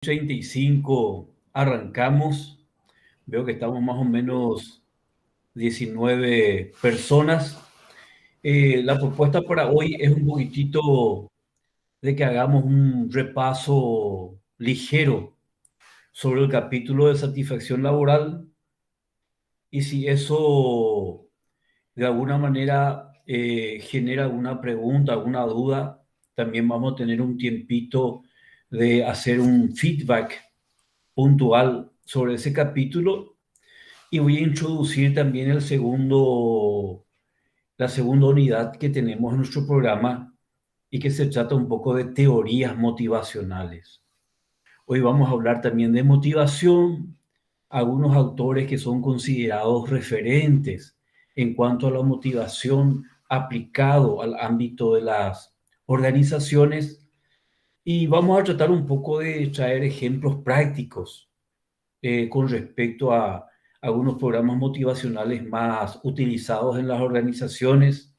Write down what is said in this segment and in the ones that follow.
35 arrancamos. Veo que estamos más o menos 19 personas. La propuesta para hoy es un poquitito de que hagamos un repaso ligero sobre el capítulo de satisfacción laboral y si eso de alguna manera genera alguna pregunta, alguna duda, también vamos a tener un tiempito de hacer un feedback puntual sobre ese capítulo y voy a introducir también la segunda unidad que tenemos en nuestro programa y que se trata un poco de teorías motivacionales. Hoy vamos a hablar también de motivación, algunos autores que son considerados referentes en cuanto a la motivación aplicado al ámbito de las organizaciones y vamos a tratar un poco de traer ejemplos prácticos con respecto a algunos programas motivacionales más utilizados en las organizaciones.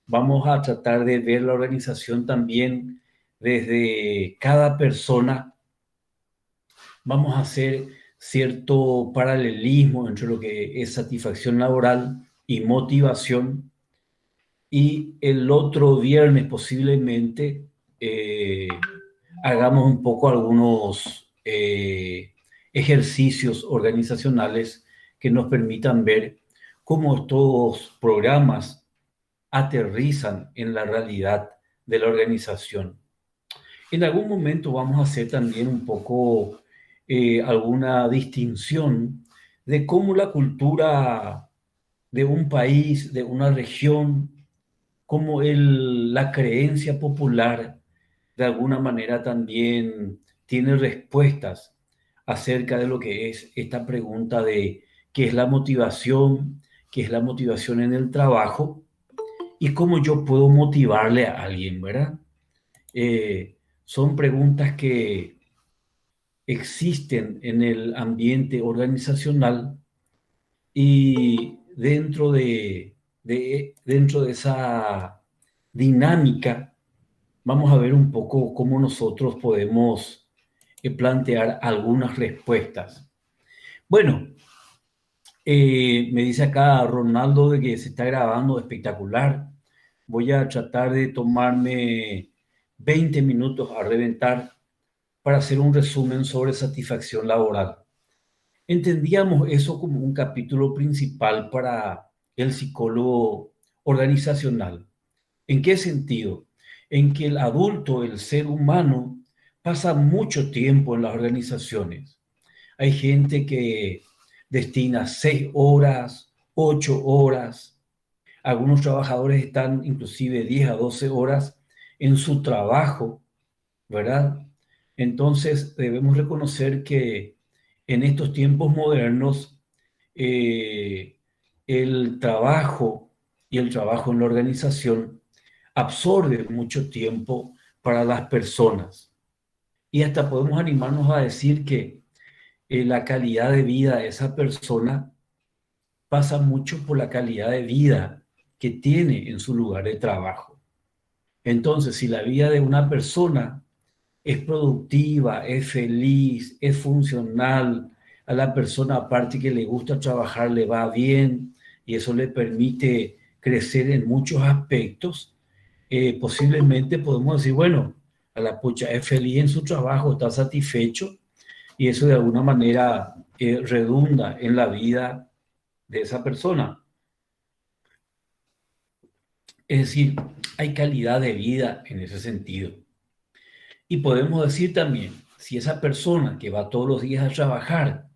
Vamos a tratar de ver la organización también desde cada persona. Vamos a hacer cierto paralelismo entre lo que es satisfacción laboral y motivación. Y el otro viernes posiblemente hagamos un poco algunos ejercicios organizacionales que nos permitan ver cómo estos programas aterrizan en la realidad de la organización. En algún momento vamos a hacer también un poco alguna distinción de cómo la cultura de un país, de una región, cómo la creencia popular de alguna manera también tiene respuestas acerca de lo que es esta pregunta de qué es la motivación, qué es la motivación en el trabajo y cómo yo puedo motivarle a alguien, ¿verdad? Son preguntas que existen en el ambiente organizacional y dentro de esa dinámica vamos a ver un poco cómo nosotros podemos plantear algunas respuestas. Bueno, me dice acá Ronaldo de que se está grabando espectacular. Voy a tratar de tomarme 20 minutos a reventar para hacer un resumen sobre satisfacción laboral. Entendíamos eso como un capítulo principal para el psicólogo organizacional. ¿En qué sentido? En que el adulto, el ser humano, pasa mucho tiempo en las organizaciones. Hay gente que destina 6 horas, 8 horas. Algunos trabajadores están inclusive 10 a 12 horas en su trabajo, ¿verdad? Entonces debemos reconocer que en estos tiempos modernos eh, el trabajo y el trabajo en la organización absorbe mucho tiempo para las personas. Y hasta podemos animarnos a decir que la calidad de vida de esa persona pasa mucho por la calidad de vida que tiene en su lugar de trabajo. Entonces, si la vida de una persona es productiva, es feliz, es funcional, a la persona aparte que le gusta trabajar le va bien y eso le permite crecer en muchos aspectos, posiblemente podemos decir, bueno, a la pucha es feliz en su trabajo, está satisfecho y eso de alguna manera redunda en la vida de esa persona. Es decir, hay calidad de vida en ese sentido. Y podemos decir también, si esa persona que va todos los días a trabajar,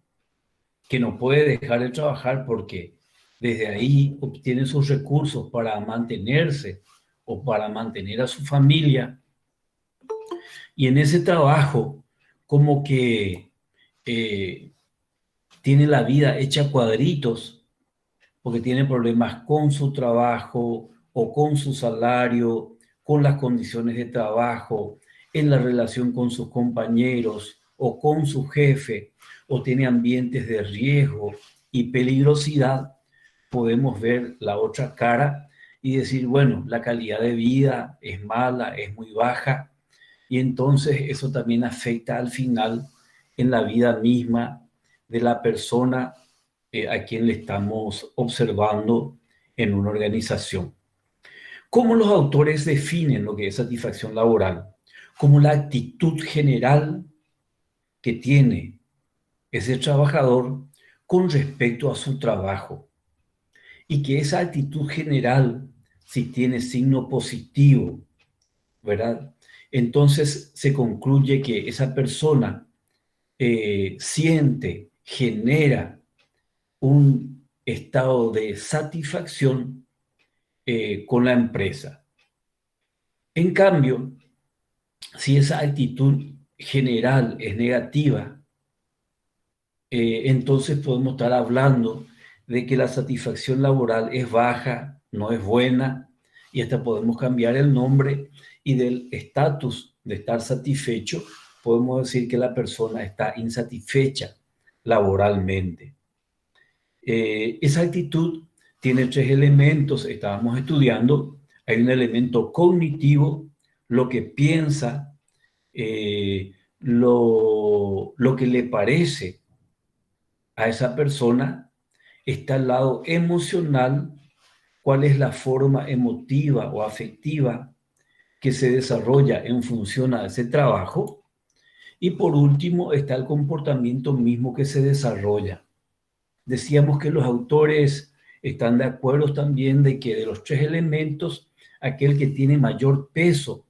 que no puede dejar de trabajar porque desde ahí obtiene sus recursos para mantenerse o para mantener a su familia, y en ese trabajo como que eh, tiene la vida hecha cuadritos, porque tiene problemas con su trabajo o con su salario, con las condiciones de trabajo, en la relación con sus compañeros o con su jefe, o tiene ambientes de riesgo y peligrosidad, podemos ver la otra cara y decir, bueno, la calidad de vida es mala, es muy baja, y entonces eso también afecta al final en la vida misma de la persona a quien le estamos observando en una organización. ¿Cómo los autores definen lo que es satisfacción laboral? Como la actitud general que tiene ese trabajador con respecto a su trabajo. Y que esa actitud general, si tiene signo positivo, ¿verdad? Entonces se concluye que esa persona siente, genera un estado de satisfacción con la empresa. En cambio, si esa actitud general es negativa, entonces podemos estar hablando de que la satisfacción laboral es baja, no es buena, y hasta podemos cambiar el nombre, y del estatus de estar satisfecho podemos decir que la persona está insatisfecha laboralmente. Esa actitud tiene tres elementos, estábamos estudiando. Hay un elemento cognitivo, lo que piensa, lo que le parece a esa persona. Está el lado emocional, cuál es la forma emotiva o afectiva que se desarrolla en función a ese trabajo. Y por último está el comportamiento mismo que se desarrolla. Decíamos que los autores están de acuerdo también de que de los tres elementos, aquel que tiene mayor peso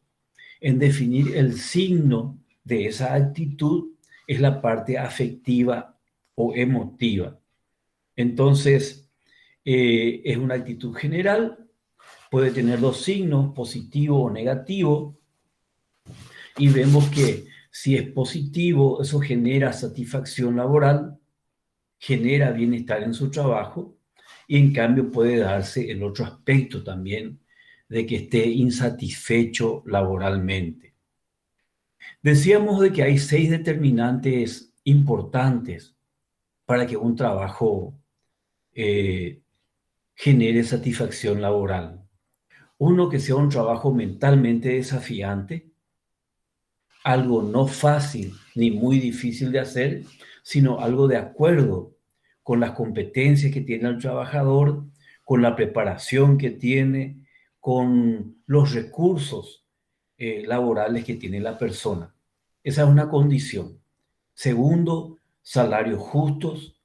en definir el signo de esa actitud es la parte afectiva o emotiva. Entonces, es una actitud general, puede tener dos signos, positivo o negativo, y vemos que si es positivo, eso genera satisfacción laboral, genera bienestar en su trabajo, y en cambio puede darse el otro aspecto también de que esté insatisfecho laboralmente. Decíamos de que hay 6 determinantes importantes para que un trabajo genere satisfacción laboral. Uno, que sea un trabajo mentalmente desafiante, algo no fácil ni muy difícil de hacer, sino algo de acuerdo con las competencias que tiene el trabajador, con la preparación que tiene, con los recursos laborales que tiene la persona. Esa es una condición. Segundo, salarios justos.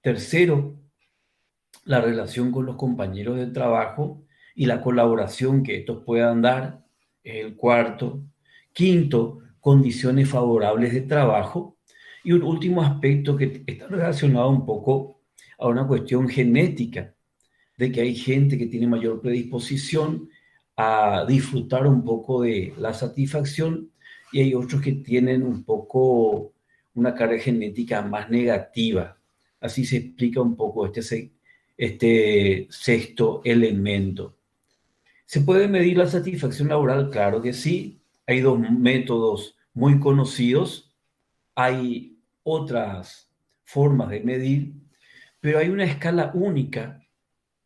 Tercero, la relación con los compañeros de trabajo y la colaboración que estos puedan dar es el cuarto. Quinto, condiciones favorables de trabajo. Y un último aspecto que está relacionado un poco a una cuestión genética, de que hay gente que tiene mayor predisposición a disfrutar un poco de la satisfacción y hay otros que tienen un poco una carga genética más negativa. Así se explica un poco este sexto elemento. ¿Se puede medir la satisfacción laboral? Claro que sí. Hay dos métodos muy conocidos. Hay otras formas de medir, pero hay una escala única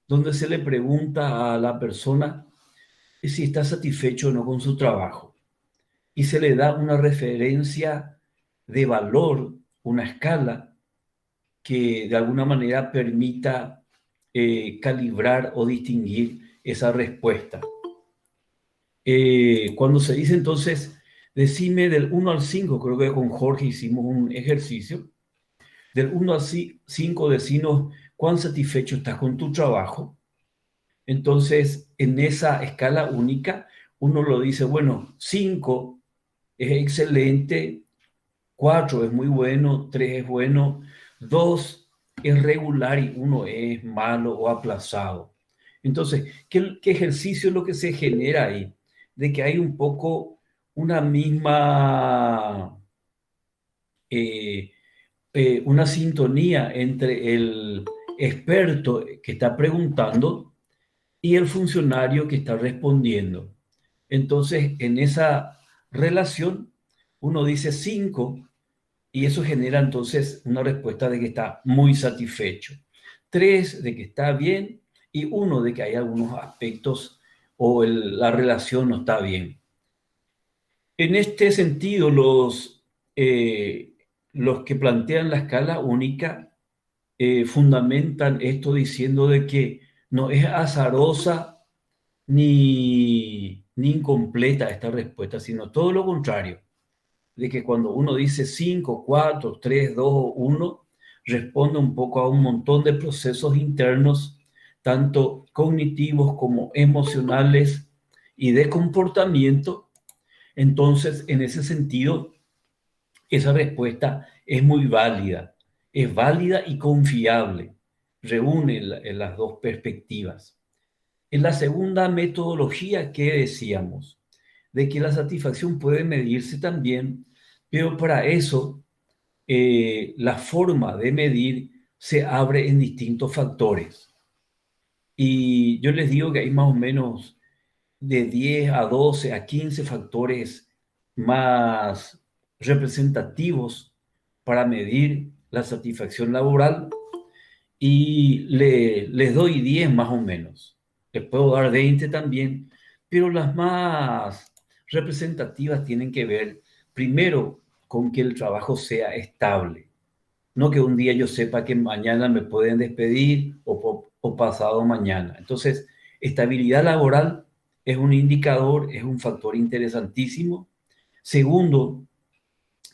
donde se le pregunta a la persona si está satisfecho o no con su trabajo. Y se le da una referencia de valor, una escala que de alguna manera permita calibrar o distinguir esa respuesta. Cuando se dice entonces, decime del 1 al 5, creo que con Jorge hicimos un ejercicio, del 1 al 5 decinos cuán satisfecho estás con tu trabajo. Entonces, en esa escala única, uno lo dice, bueno, 5 es excelente, 4 es muy bueno, 3 es bueno, 2 es regular y 1 es malo o aplazado. Entonces, ¿qué ejercicio es lo que se genera ahí? De que hay un poco una misma, eh, una sintonía entre el experto que está preguntando y el funcionario que está respondiendo. Entonces, en esa relación, uno dice 5 y eso genera entonces una respuesta de que está muy satisfecho. 3 de que está bien y 1 de que hay algunos aspectos o la relación no está bien. En este sentido, los los que plantean la escala única fundamentan esto diciendo de que no es azarosa ni incompleta esta respuesta, sino todo lo contrario, de que cuando uno dice 5 4 3 2 1 responde un poco a un montón de procesos internos, tanto cognitivos como emocionales y de comportamiento. Entonces, en ese sentido, esa respuesta es válida y confiable, reúne las dos perspectivas. En la segunda metodología que decíamos, de que la satisfacción puede medirse también, pero para eso la forma de medir se abre en distintos factores. Y yo les digo que hay más o menos de 10 a 12 a 15 factores más representativos para medir la satisfacción laboral y les doy 10 más o menos. Les puedo dar 20 también, pero las más representativas tienen que ver primero con que el trabajo sea estable. No que un día yo sepa que mañana me pueden despedir o pasado mañana. Entonces, estabilidad laboral es un indicador, es un factor interesantísimo. Segundo,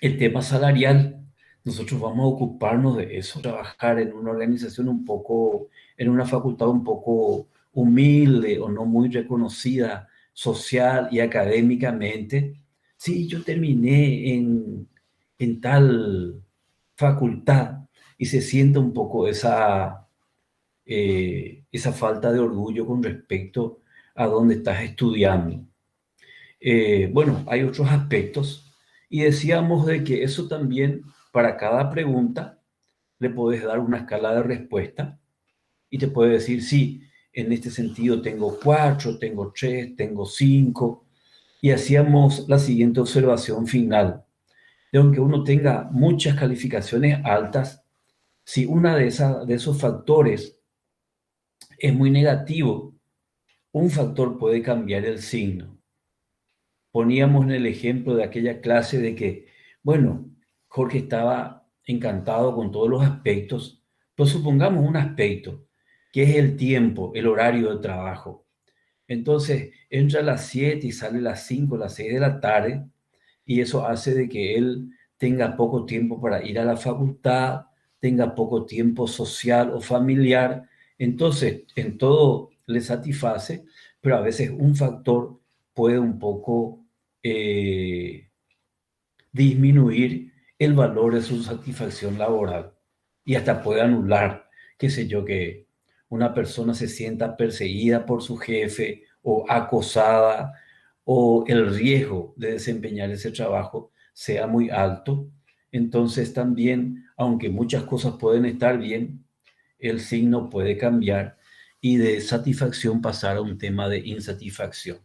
el tema salarial. Nosotros vamos a ocuparnos de eso, trabajar en una organización un poco, en una facultad un poco humilde o no muy reconocida social y académicamente. Sí, yo terminé en tal facultad y se siente un poco esa falta de orgullo con respecto a dónde estás estudiando. Bueno, hay otros aspectos y decíamos de que eso también para cada pregunta le puedes dar una escala de respuesta y te puede decir, sí, en este sentido tengo 4, tengo 3, tengo 5 y hacíamos la siguiente observación final. De aunque uno tenga muchas calificaciones altas, si una de esos factores es muy negativo, un factor puede cambiar el signo. Poníamos en el ejemplo de aquella clase de que, bueno, Jorge estaba encantado con todos los aspectos, pero supongamos un aspecto, que es el tiempo, el horario de trabajo. Entonces, entra a las 7 y sale a las 5, a las 6 de la tarde, y eso hace de que él tenga poco tiempo para ir a la facultad, tenga poco tiempo social o familiar. Entonces, en todo le satisface, pero a veces un factor puede un poco eh, disminuir el valor de su satisfacción laboral y hasta puede anular, qué sé yo, que una persona se sienta perseguida por su jefe o acosada o el riesgo de desempeñar ese trabajo sea muy alto. Entonces también, aunque muchas cosas pueden estar bien, el signo puede cambiar y de satisfacción pasar a un tema de insatisfacción.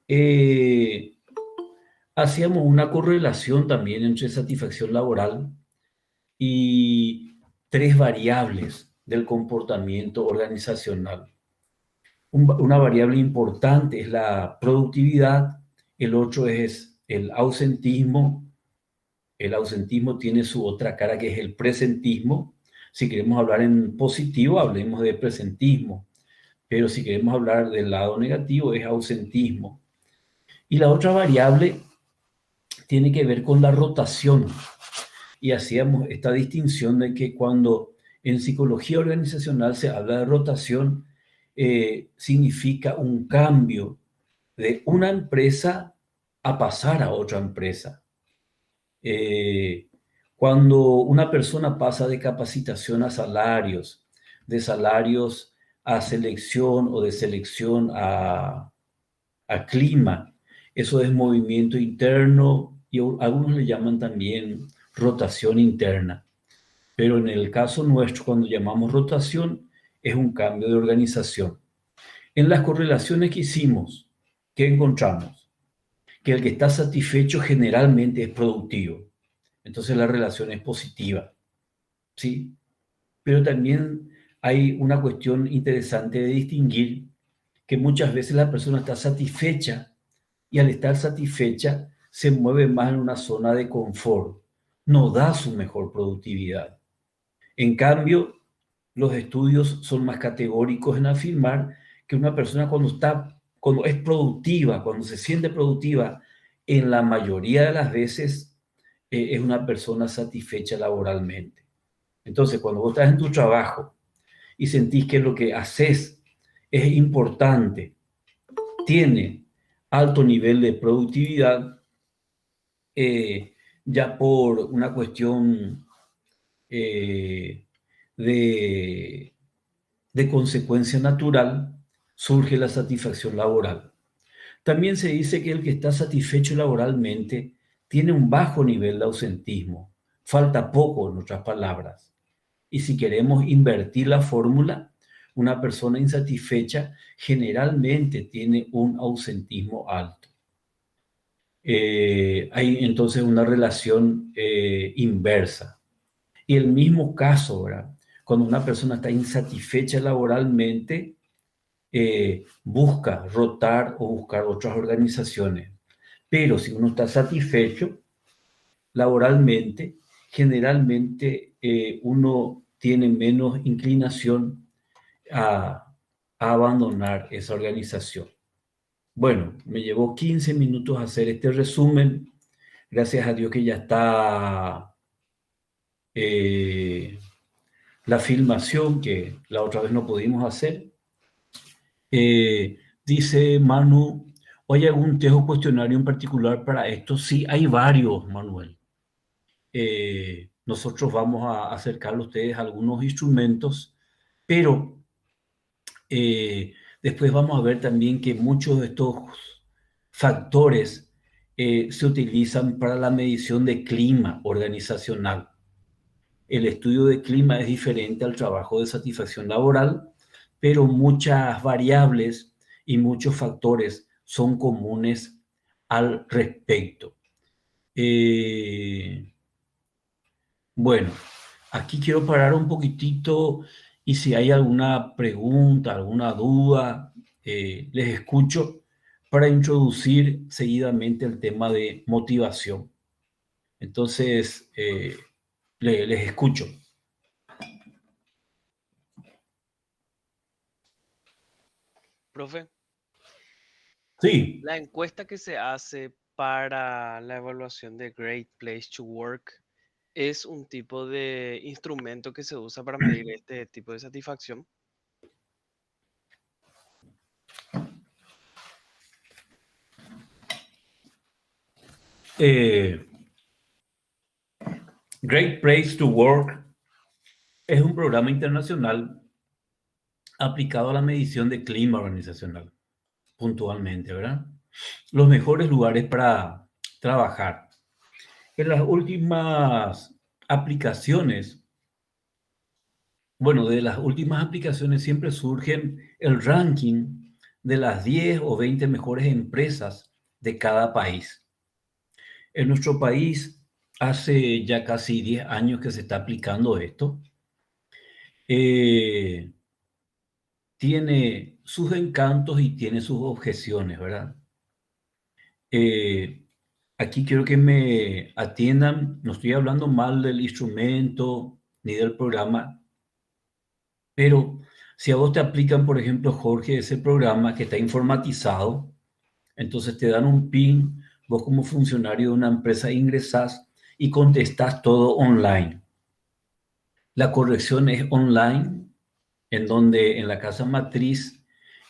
Eh, Hacíamos una correlación también entre satisfacción laboral y tres variables del comportamiento organizacional. Una variable importante es la productividad, el otro es el ausentismo. El ausentismo tiene su otra cara que es el presentismo. Si queremos hablar en positivo, hablemos de presentismo, pero si queremos hablar del lado negativo es ausentismo. Y la otra variable tiene que ver con la rotación. Y hacíamos esta distinción de que cuando en psicología organizacional se habla de rotación, significa un cambio de una empresa a pasar a otra empresa. Eh, Cuando una persona pasa de capacitación a salarios, de salarios a selección o de selección a clima, eso es movimiento interno y algunos le llaman también rotación interna. Pero en el caso nuestro, cuando llamamos rotación, es un cambio de organización. En las correlaciones que hicimos, ¿qué encontramos? Que el que está satisfecho generalmente es productivo. Entonces la relación es positiva, ¿sí? Pero también hay una cuestión interesante de distinguir que muchas veces la persona está satisfecha y al estar satisfecha se mueve más en una zona de confort. no da su mejor productividad. En cambio, los estudios son más categóricos en afirmar que una persona cuando es productiva, cuando se siente productiva, en la mayoría de las veces es una persona satisfecha laboralmente. Entonces, cuando vos estás en tu trabajo y sentís que lo que haces es importante, tiene alto nivel de productividad, ya por una cuestión eh, de, de consecuencia natural, surge la satisfacción laboral. También se dice que el que está satisfecho laboralmente tiene un bajo nivel de ausentismo. Falta poco, en otras palabras. Y si queremos invertir la fórmula, una persona insatisfecha generalmente tiene un ausentismo alto. Hay entonces una relación inversa. Y el mismo caso, ¿verdad? Cuando una persona está insatisfecha laboralmente, busca rotar o buscar otras organizaciones. Pero si uno está satisfecho laboralmente, generalmente uno tiene menos inclinación a abandonar esa organización. Bueno, me llevó 15 minutos hacer este resumen. Gracias a Dios que ya está eh, la filmación que la otra vez no pudimos hacer. Dice Manu, ¿hay algún test o cuestionario en particular para esto? Sí, hay varios, Manuel. Nosotros vamos a acercarle a ustedes algunos instrumentos, pero después vamos a ver también que muchos de estos factores se utilizan para la medición de clima organizacional. El estudio de clima es diferente al trabajo de satisfacción laboral, pero muchas variables y muchos factores son comunes al respecto. Eh, bueno, aquí quiero parar un poquitito y si hay alguna pregunta, alguna duda, les escucho para introducir seguidamente el tema de motivación. Entonces, les escucho. Profe, Sí. la encuesta que se hace para la evaluación de Great Place to Work es un tipo de instrumento que se usa para medir este tipo de satisfacción. Eh, Great Place to Work es un programa internacional aplicado a la medición de clima organizacional, puntualmente, ¿verdad? Los mejores lugares para trabajar. En las últimas aplicaciones, bueno, de las últimas aplicaciones siempre surgen el ranking de las 10 o 20 mejores empresas de cada país. En nuestro país, hace ya casi 10 años que se está aplicando esto. Eh, Tiene sus encantos y tiene sus objeciones, ¿verdad? Eh, Aquí quiero que me atiendan, no estoy hablando mal del instrumento ni del programa, pero si a vos te aplican, por ejemplo, Jorge, ese programa que está informatizado, entonces te dan un PIN, vos como funcionario de una empresa ingresás y contestás todo online. La corrección es online, en donde en la casa matriz,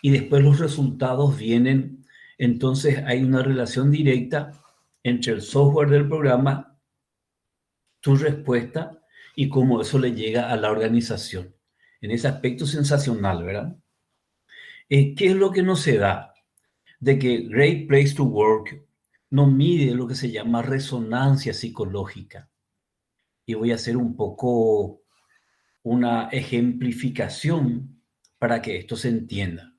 y después los resultados vienen. Entonces hay una relación directa entre el software del programa, tu respuesta y cómo eso le llega a la organización. En ese aspecto sensacional, ¿verdad? ¿Qué es lo que no se da? De que Great Place to Work no mide lo que se llama resonancia psicológica. Y voy a hacer un poco una ejemplificación para que esto se entienda.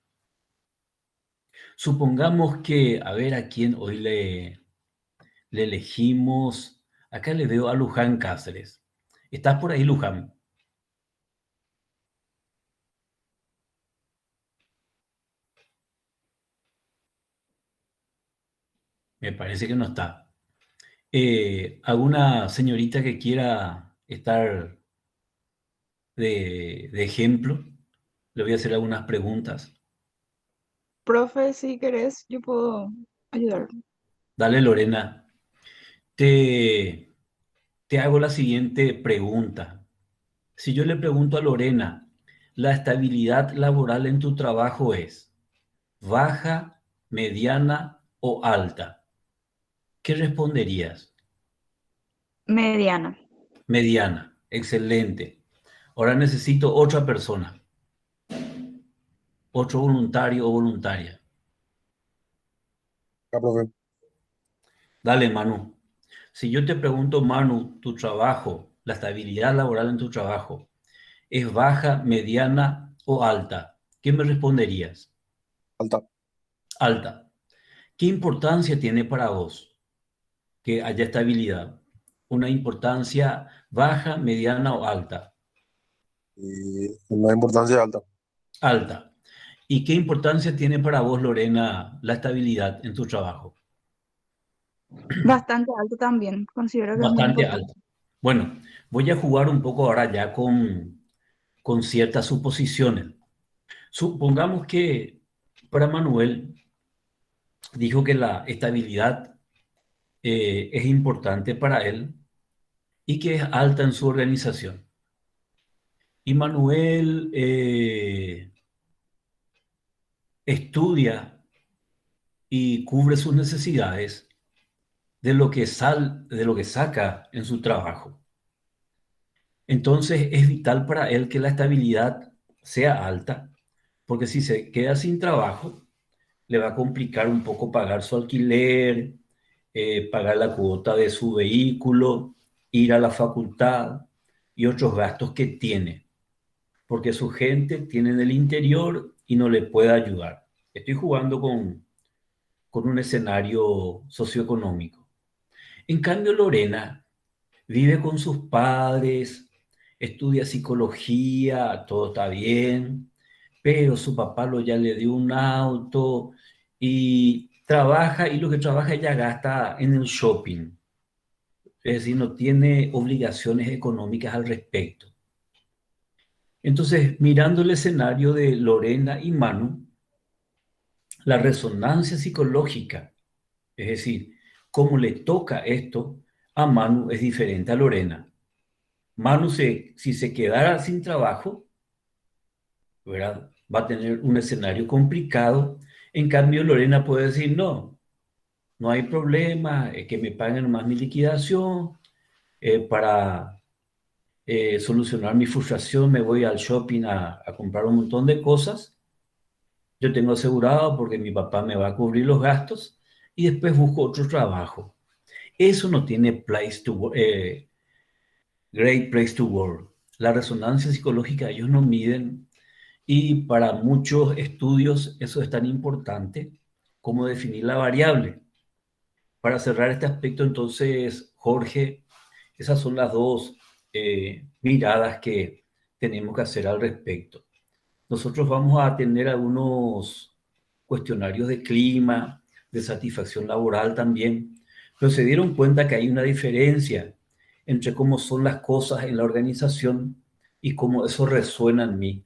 Supongamos que, a ver a quién hoy le elegimos. Acá le veo a Luján Cáceres. ¿Estás por ahí, Luján? Me parece que no está. ¿Alguna señorita que quiera estar de ejemplo? Le voy a hacer algunas preguntas. Profe, si querés, yo puedo ayudar. Dale, Lorena. Te, te hago la siguiente pregunta. Si yo le pregunto a Lorena, ¿la estabilidad laboral en tu trabajo es baja, mediana o alta? ¿Qué responderías? Mediana. Mediana. Excelente. Ahora necesito otra persona, otro voluntario o voluntaria. Ah, profe. Dale, Manu. Si yo te pregunto, Manu, tu trabajo, la estabilidad laboral en tu trabajo, ¿es baja, mediana o alta? ¿Qué me responderías? Alta. Alta. ¿Qué importancia tiene para vos que haya estabilidad? ¿Una importancia baja, mediana o alta? Y una importancia alta. Alta. ¿Y qué importancia tiene para vos, Lorena, la estabilidad en tu trabajo? Bastante alto también. Considero que es muy Bastante importante. alta. Bueno, voy a jugar un poco ahora ya con ciertas suposiciones. Supongamos que para Manuel dijo que la estabilidad es importante para él y que es alta en su organización. Y Manuel estudia y cubre sus necesidades de lo que saca en su trabajo. Entonces es vital para él que la estabilidad sea alta, porque si se queda sin trabajo, le va a complicar un poco pagar su alquiler, pagar la cuota de su vehículo, ir a la facultad y otros gastos que tiene, porque su gente tiene en el interior y no le puede ayudar. Estoy jugando con un escenario socioeconómico. En cambio, Lorena vive con sus padres, estudia psicología, todo está bien, pero su papá ya le dio un auto y trabaja y lo que trabaja ella gasta en el shopping. Es decir, no tiene obligaciones económicas al respecto. Entonces, mirando el escenario de Lorena y Manu, la resonancia psicológica, es decir, cómo le toca esto a Manu es diferente a Lorena. Manu, si se quedara sin trabajo, ¿verdad? Va a tener un escenario complicado. En cambio, Lorena puede decir, no, no hay problema, que me paguen más mi liquidación, para solucionar mi frustración me voy al shopping a comprar un montón de cosas. Yo tengo asegurado porque mi papá me va a cubrir los gastos y después busco otro trabajo. Eso no tiene great place to work. La resonancia psicológica ellos no miden y para muchos estudios eso es tan importante como definir la variable. Para cerrar este aspecto, entonces, Jorge, esas son las dos miradas que tenemos que hacer al respecto. Nosotros vamos a tener algunos cuestionarios de clima, de satisfacción laboral también, pero se dieron cuenta que hay una diferencia entre cómo son las cosas en la organización y cómo eso resuena en mí.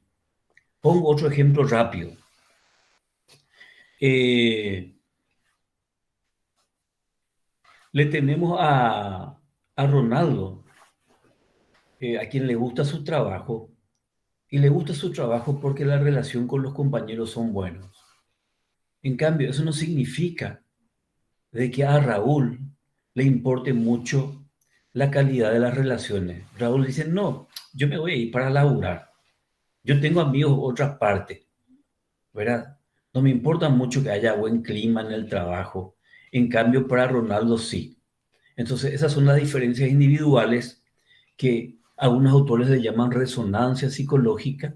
Pongo otro ejemplo rápido. Eh, Le tenemos a Ronaldo, a quien le gusta su trabajo, y le gusta su trabajo porque la relación con los compañeros son buenos. En cambio, eso no significa de que a Raúl le importe mucho la calidad de las relaciones. Raúl dice, no, yo me voy a ir para laburar. Yo tengo amigos en otras partes, ¿verdad? No me importa mucho que haya buen clima en el trabajo. En cambio, para Ronaldo sí. Entonces, esas son las diferencias individuales que algunos autores le llaman resonancia psicológica.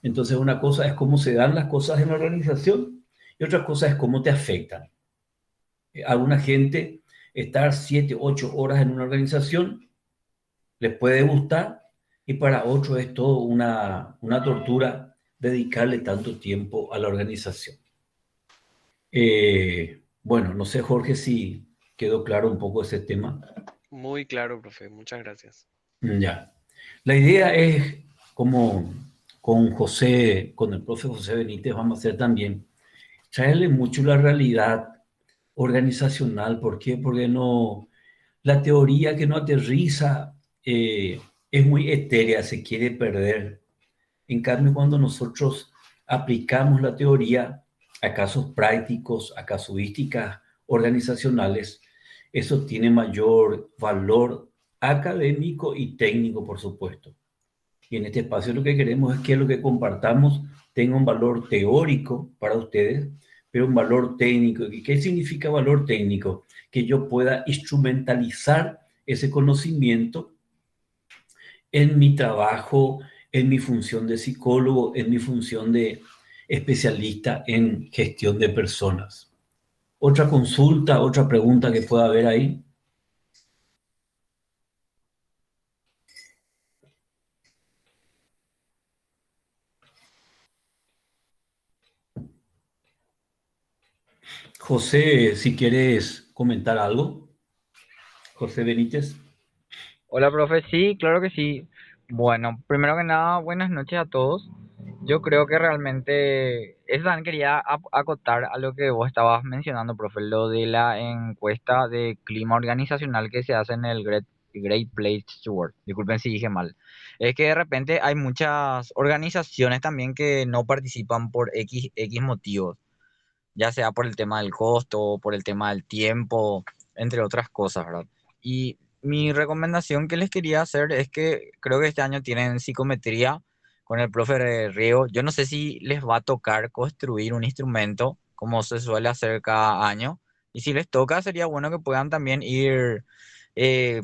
Entonces, una cosa es cómo se dan las cosas en la organización y otra cosa es cómo te afectan. A alguna gente estar 7, 8 horas en una organización les puede gustar y para otros es todo una tortura dedicarle tanto tiempo a la organización. Bueno, no sé, Jorge, si ¿Quedó claro un poco ese tema? Muy claro, profe. Muchas gracias. Ya. La idea es, como con José, con el profe José Benítez, vamos a hacer también, traerle mucho la realidad organizacional. ¿Por qué? Porque no, la teoría que no aterriza es muy etérea, se quiere perder. En cambio, cuando nosotros aplicamos la teoría a casos prácticos, a casuísticas organizacionales, eso tiene mayor valor académico y técnico, por supuesto. Y en este espacio lo que queremos es que lo que compartamos tenga un valor teórico para ustedes, pero un valor técnico. ¿Y qué significa valor técnico? Que yo pueda instrumentalizar ese conocimiento en mi trabajo, en mi función de psicólogo, en mi función de especialista en gestión de personas. Otra consulta, otra pregunta que pueda haber ahí. José, si quieres comentar algo. José Benítez. Hola, profe. Sí, claro que sí. Bueno, primero que nada, buenas noches a todos. Yo creo que realmente, eso también quería acotar a lo que vos estabas mencionando, profe, lo de la encuesta de clima organizacional que se hace en el Great Place to Work. Disculpen si dije mal. Es que de repente hay muchas organizaciones también que no participan por X motivos, ya sea por el tema del costo, por el tema del tiempo, entre otras cosas, ¿verdad? Y mi recomendación que les quería hacer es que creo que este año tienen psicometría con el profe Riego. Yo no sé si les va a tocar construir un instrumento como se suele hacer cada año. Y si les toca, sería bueno que puedan también ir eh,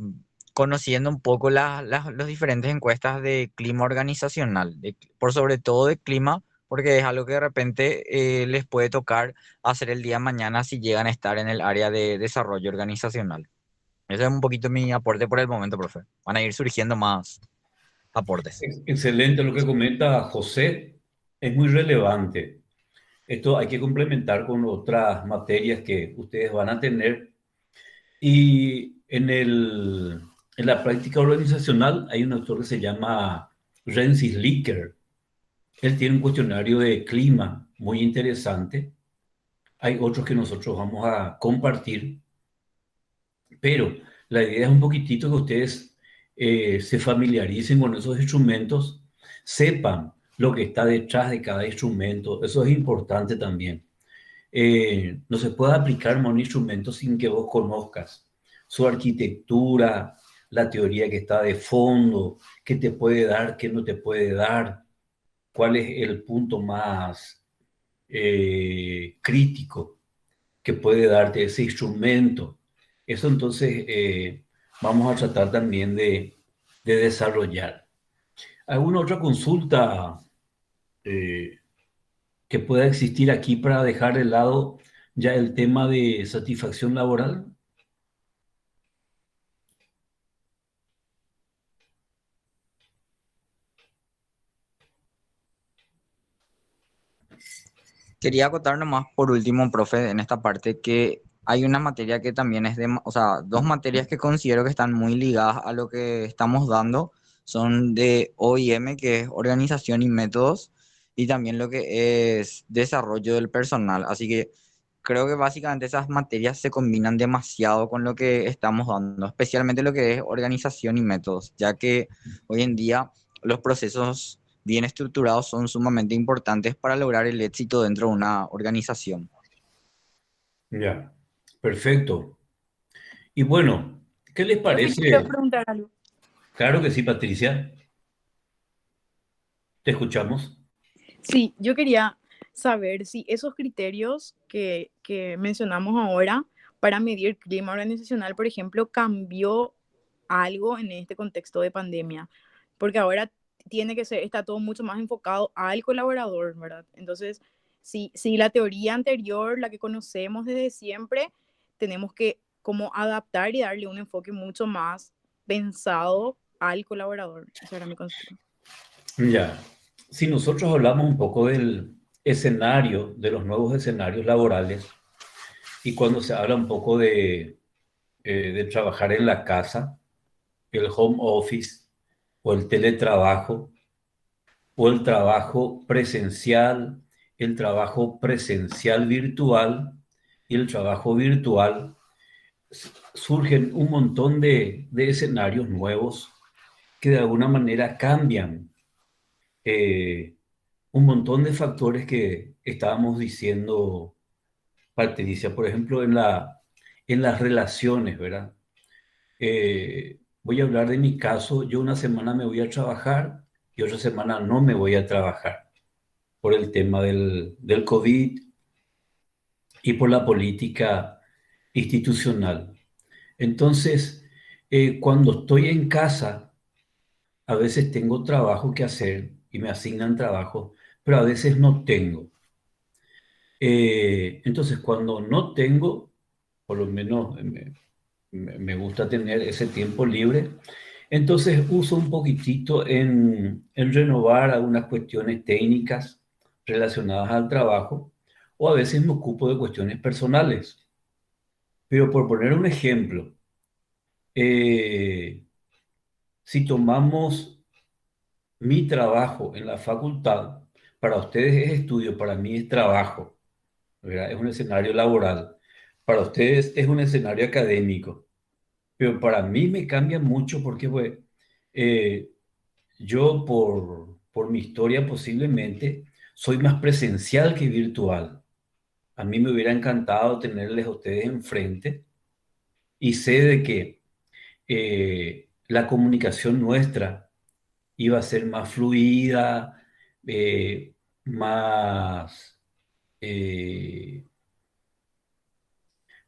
conociendo un poco las diferentes encuestas de clima organizacional, por sobre todo de clima, porque es algo que de repente les puede tocar hacer el día de mañana si llegan a estar en el área de desarrollo organizacional. Ese es un poquito mi aporte por el momento, profe. Van a ir surgiendo más aportes. Excelente lo que comenta José, es muy relevante. Esto hay que complementar con otras materias que ustedes van a tener. Y en la práctica organizacional hay un autor que se llama Rensis Licker. Él tiene un cuestionario de clima muy interesante. Hay otros que nosotros vamos a compartir, pero la idea es un poquitito que ustedes se familiaricen con esos instrumentos, sepan lo que está detrás de cada instrumento. Eso es importante también. No se puede aplicar a un instrumento sin que vos conozcas su arquitectura, la teoría que está de fondo, qué te puede dar, qué no te puede dar, cuál es el punto más crítico que puede darte ese instrumento. Eso entonces vamos a tratar también de desarrollar. ¿Alguna otra consulta eh, que pueda existir aquí para dejar de lado ya el tema de satisfacción laboral? Quería acotar nomás por último, profe, en esta parte que hay una materia que también es o sea, dos materias que considero que están muy ligadas a lo que estamos dando, son de OIM, que es organización y métodos, y también lo que es desarrollo del personal. Así que creo que básicamente esas materias se combinan demasiado con lo que estamos dando, especialmente lo que es organización y métodos, ya que hoy en día los procesos bien estructurados son sumamente importantes para lograr el éxito dentro de una organización. Ya, perfecto. Y bueno, ¿qué les Profe, yo quiero parece? preguntar algo. Claro que sí, Patricia, te escuchamos. Sí, yo quería saber si esos criterios que mencionamos ahora para medir clima organizacional, por ejemplo, cambió algo en este contexto de pandemia, porque ahora tiene que ser, está todo mucho más enfocado al colaborador, ¿verdad? Entonces, si la teoría anterior, la que conocemos desde siempre, tenemos que como adaptar y darle un enfoque mucho más pensado al colaborador. Esa era mi consulta. Ya, si nosotros hablamos un poco del escenario, de los nuevos escenarios laborales, y cuando se habla un poco de de trabajar en la casa, el home office o el teletrabajo o el trabajo presencial virtual y el trabajo virtual, surgen un montón de escenarios nuevos que de alguna manera cambian un montón de factores que estábamos diciendo, Patricia, por ejemplo, en las relaciones, ¿verdad? Voy a hablar de mi caso. Yo una semana me voy a trabajar y otra semana no me voy a trabajar por el tema del COVID y por la política institucional. Entonces, cuando estoy en casa, a veces tengo trabajo que hacer y me asignan trabajo, pero a veces no tengo. Entonces, cuando no tengo, por lo menos me gusta tener ese tiempo libre, entonces uso un poquitito en renovar algunas cuestiones técnicas relacionadas al trabajo, o a veces me ocupo de cuestiones personales. Pero por poner un ejemplo, eh, si tomamos mi trabajo en la facultad, para ustedes es estudio, para mí es trabajo, ¿verdad? Es un escenario laboral. Para ustedes es un escenario académico, pero para mí me cambia mucho porque pues, eh, yo por mi historia posiblemente soy más presencial que virtual. A mí me hubiera encantado tenerles a ustedes enfrente y sé de que la comunicación nuestra iba a ser más fluida, más, eh,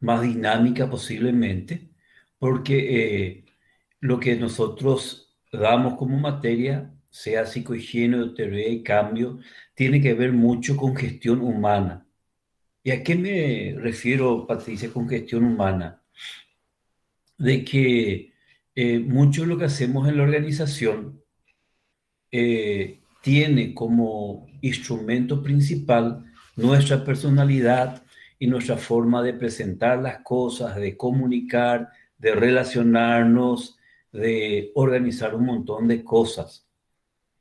más dinámica posiblemente, porque lo que nosotros damos como materia, sea psicohigiene, teoría y cambio, tiene que ver mucho con gestión humana. ¿Y a qué me refiero, Patricia, con gestión humana? De que mucho de lo que hacemos en la organización tiene como instrumento principal nuestra personalidad y nuestra forma de presentar las cosas, de comunicar, de relacionarnos, de organizar un montón de cosas.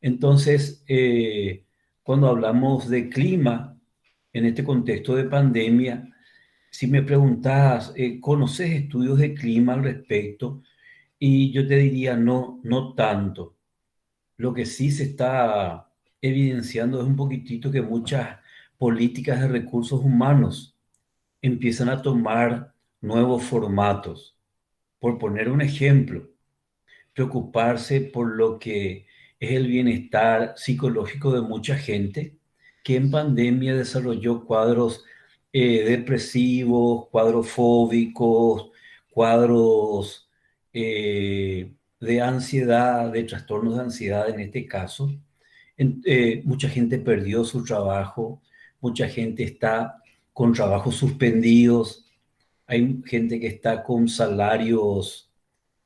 Entonces, cuando hablamos de clima, en este contexto de pandemia, si me preguntas, ¿conoces estudios de clima al respecto? Y yo te diría, no, no tanto. Lo que sí se está evidenciando es un poquitito que muchas políticas de recursos humanos empiezan a tomar nuevos formatos. Por poner un ejemplo, preocuparse por lo que es el bienestar psicológico de mucha gente que en pandemia desarrolló cuadros depresivos, cuadros fóbicos, cuadros de ansiedad, de trastornos de ansiedad en este caso. Mucha gente perdió su trabajo, mucha gente está con trabajos suspendidos, hay gente que está con salarios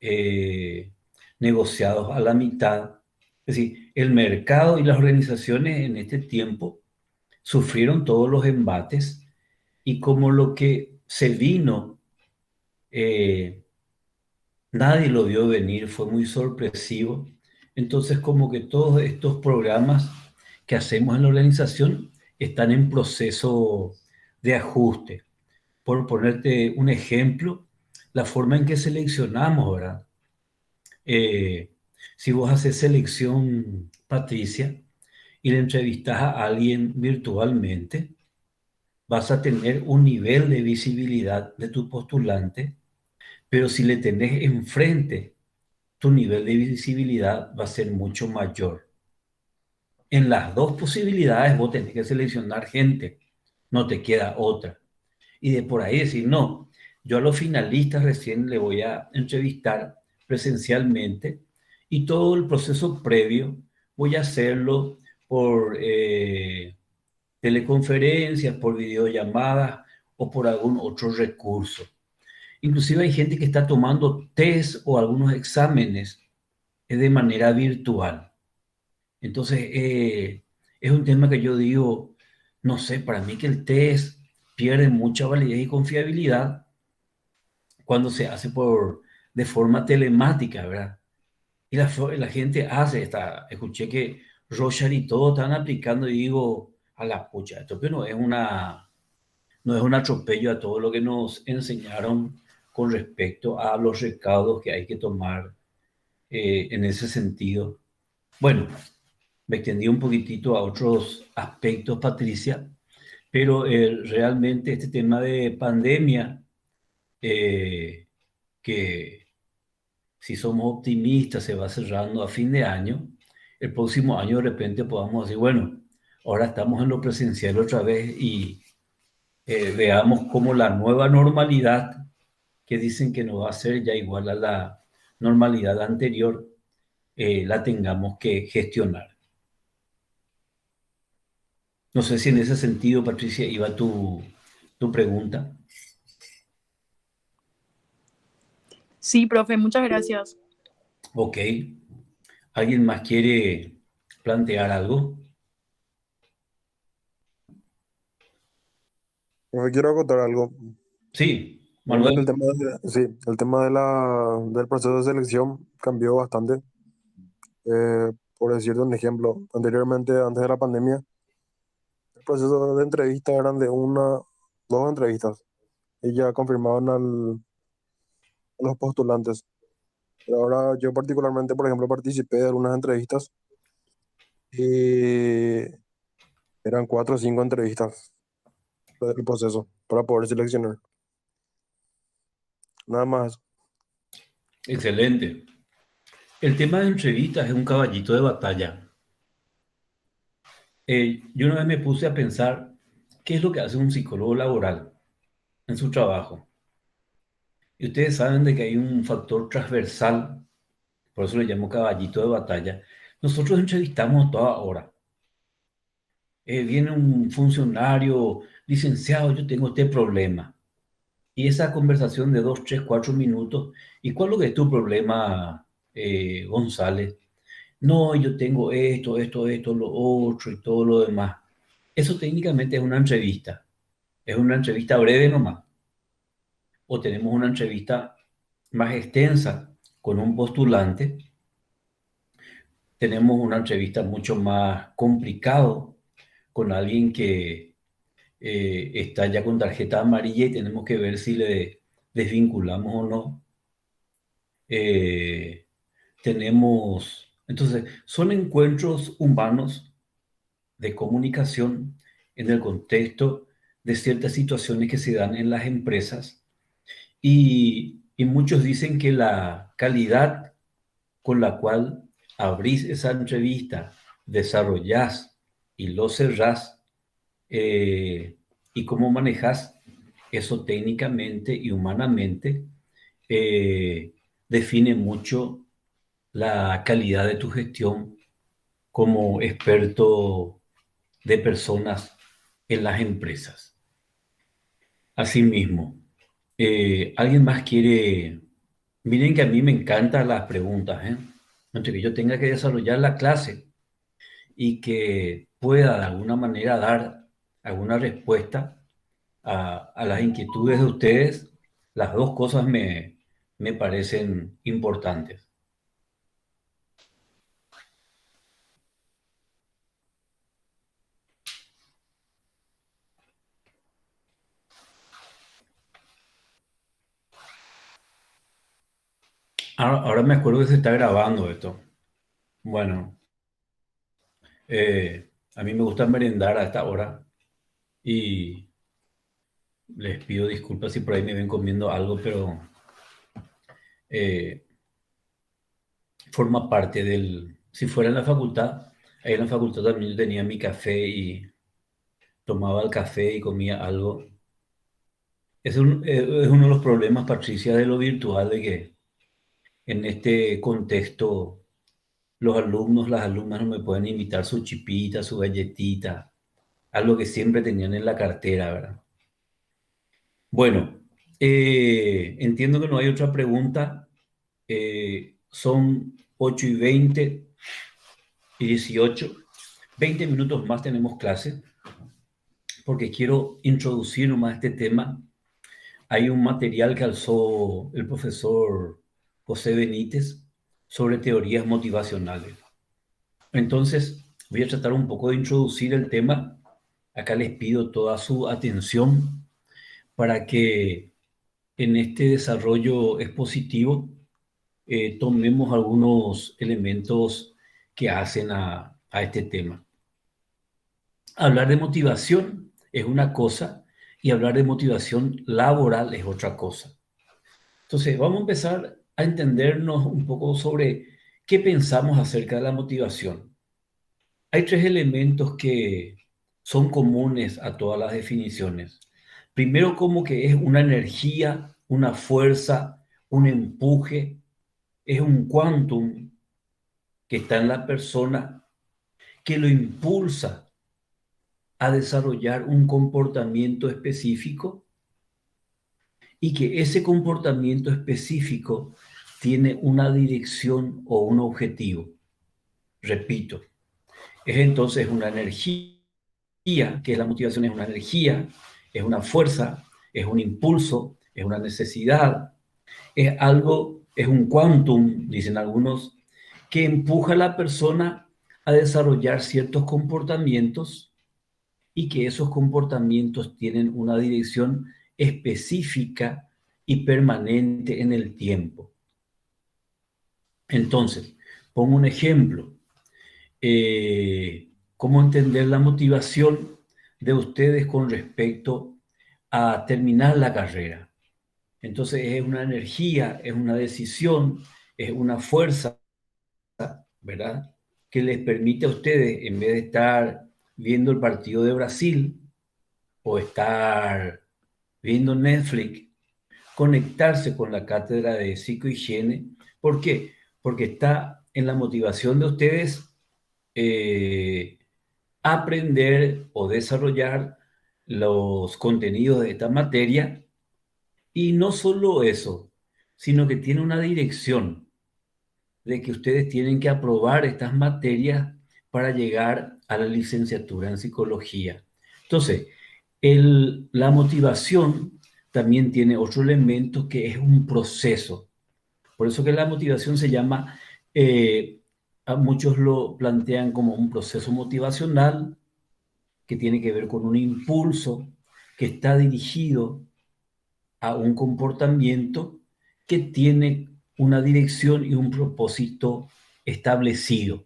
eh, negociados a la mitad. Es decir, el mercado y las organizaciones en este tiempo sufrieron todos los embates y como lo que se vino, eh, nadie lo vio venir, fue muy sorpresivo. Entonces, como que todos estos programas que hacemos en la organización están en proceso de ajuste. Por ponerte un ejemplo, la forma en que seleccionamos, ¿verdad? Si vos haces selección, Patricia, y le entrevistas a alguien virtualmente, vas a tener un nivel de visibilidad de tu postulante, pero si le tenés enfrente, tu nivel de visibilidad va a ser mucho mayor. En las dos posibilidades vos tenés que seleccionar gente, no te queda otra. Y de por ahí decir, no, yo a los finalistas recién le voy a entrevistar presencialmente y todo el proceso previo voy a hacerlo por teleconferencias, por videollamadas o por algún otro recurso. Inclusive hay gente que está tomando test o algunos exámenes de manera virtual. Entonces, es un tema que yo digo, no sé, para mí que el test pierde mucha validez y confiabilidad cuando se hace de forma telemática, ¿verdad? Y la gente hace escuché que Roger y todo están aplicando y digo, a la pucha, esto pero no es un atropello a todo lo que nos enseñaron con respecto a los recaudos que hay que tomar en ese sentido. Bueno, me extendí un poquitito a otros aspectos, Patricia, pero realmente este tema de pandemia, que si somos optimistas se va cerrando a fin de año, el próximo año de repente podamos decir, bueno, ahora estamos en lo presencial otra vez y veamos cómo la nueva normalidad, que dicen que no va a ser ya igual a la normalidad anterior, la tengamos que gestionar. No sé si en ese sentido, Patricia, iba tu pregunta. Sí, profe, muchas gracias. Ok. ¿Alguien más quiere plantear algo? Me quiero acotar algo. Sí, Realmente Manuel. sí, el tema del proceso de selección cambió bastante. Por decirte un ejemplo, anteriormente, antes de la pandemia, el proceso de entrevista eran de dos entrevistas y ya confirmaban a los postulantes. Pero ahora yo particularmente, por ejemplo, participé de algunas entrevistas y eran 4 o 5 entrevistas el proceso para poder seleccionar. Nada más. Excelente. El tema de entrevistas es un caballito de batalla. Yo una vez me puse a pensar qué es lo que hace un psicólogo laboral en su trabajo. Y ustedes saben de que hay un factor transversal, por eso le llamo caballito de batalla. Nosotros entrevistamos toda hora. Viene un funcionario, licenciado, yo tengo este problema. Y esa conversación de 2, 3, 4 minutos. ¿Y cuál es lo que es tu problema, González? No, yo tengo esto, lo otro y todo lo demás. Eso técnicamente es una entrevista. Es una entrevista breve nomás. O tenemos una entrevista más extensa con un postulante. Tenemos una entrevista mucho más complicado con alguien que está ya con tarjeta amarilla y tenemos que ver si le desvinculamos o no. Eh, entonces, son encuentros humanos de comunicación en el contexto de ciertas situaciones que se dan en las empresas y muchos dicen que la calidad con la cual abrís esa entrevista, desarrollás y lo cerrás, y cómo manejás eso técnicamente y humanamente, eh, define mucho la calidad de tu gestión como experto de personas en las empresas. Asimismo, ¿alguien más quiere? Miren que a mí me encantan las preguntas, ¿eh? Entre que yo tenga que desarrollar la clase y que pueda de alguna manera dar alguna respuesta a las inquietudes de ustedes, las dos cosas me parecen importantes. Ahora me acuerdo que se está grabando esto. Bueno, a mí me gusta merendar a esta hora y les pido disculpas si por ahí me ven comiendo algo, pero eh, forma parte del... Si fuera en la facultad, ahí en la facultad también yo tenía mi café y tomaba el café y comía algo. Es uno de los problemas, Patricia, de lo virtual, de que en este contexto los alumnos, las alumnas no me pueden invitar su chipita, su galletita, algo que siempre tenían en la cartera, ¿verdad? Bueno, entiendo que no hay otra pregunta. Son 8:20 y 18. 20 minutos más tenemos clase, porque quiero introducir nomás este tema hay un material que alzó el profesor José Benítez sobre teorías motivacionales. Entonces, voy a tratar un poco de introducir el tema. Acá les pido toda su atención para que en este desarrollo expositivo tomemos algunos elementos que hacen a este tema. Hablar de motivación es una cosa y hablar de motivación laboral es otra cosa. Entonces, vamos a empezar a entendernos un poco sobre qué pensamos acerca de la motivación. Hay tres elementos que son comunes a todas las definiciones. Primero, como que es una energía, una fuerza, un empuje, es un quantum que está en la persona que lo impulsa a desarrollar un comportamiento específico y que ese comportamiento específico tiene una dirección o un objetivo. Repito, es entonces una energía, que es la motivación, es una energía, es una fuerza, es un impulso, es una necesidad, es algo, es un quantum, dicen algunos, que empuja a la persona a desarrollar ciertos comportamientos y que esos comportamientos tienen una dirección específica y permanente en el tiempo. Entonces, pongo un ejemplo. ¿Cómo entender la motivación de ustedes con respecto a terminar la carrera? Entonces, es una energía, es una decisión, es una fuerza, ¿verdad? Que les permite a ustedes, en vez de estar viendo el partido de Brasil o estar viendo Netflix, conectarse con la cátedra de psicohigiene. ¿Por qué? Porque está en la motivación de ustedes aprender o desarrollar los contenidos de esta materia. Y no solo eso, sino que tiene una dirección de que ustedes tienen que aprobar estas materias para llegar a la licenciatura en psicología. Entonces, la motivación también tiene otro elemento que es un proceso. Por eso que la motivación se llama, a muchos lo plantean como un proceso motivacional que tiene que ver con un impulso que está dirigido a un comportamiento que tiene una dirección y un propósito establecido.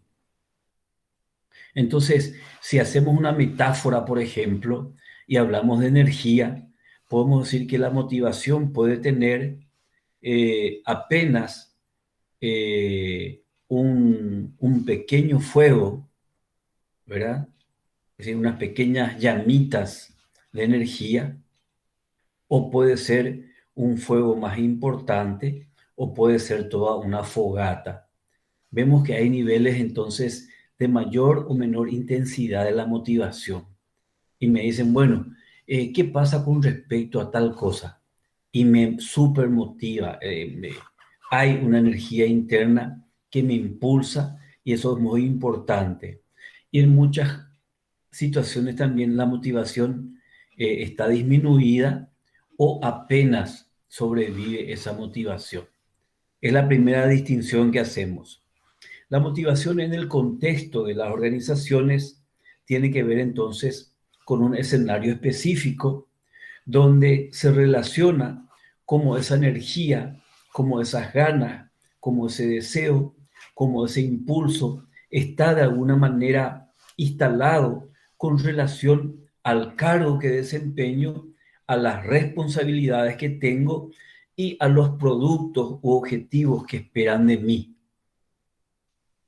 Entonces, si hacemos una metáfora, por ejemplo, y hablamos de energía, podemos decir que la motivación puede tener apenas un pequeño fuego, ¿verdad? Es decir, unas pequeñas llamitas de energía, o puede ser un fuego más importante, o puede ser toda una fogata. Vemos que hay niveles entonces de mayor o menor intensidad de la motivación. Y me dicen, bueno, ¿qué pasa con respecto a tal cosa? Y me súper motiva. Hay una energía interna que me impulsa y eso es muy importante. Y en muchas situaciones también la motivación está disminuida o apenas sobrevive esa motivación. Es la primera distinción que hacemos. La motivación en el contexto de las organizaciones tiene que ver entonces con un escenario específico donde se relaciona cómo esa energía, cómo esas ganas, cómo ese deseo, cómo ese impulso está de alguna manera instalado con relación al cargo que desempeño, a las responsabilidades que tengo y a los productos u objetivos que esperan de mí.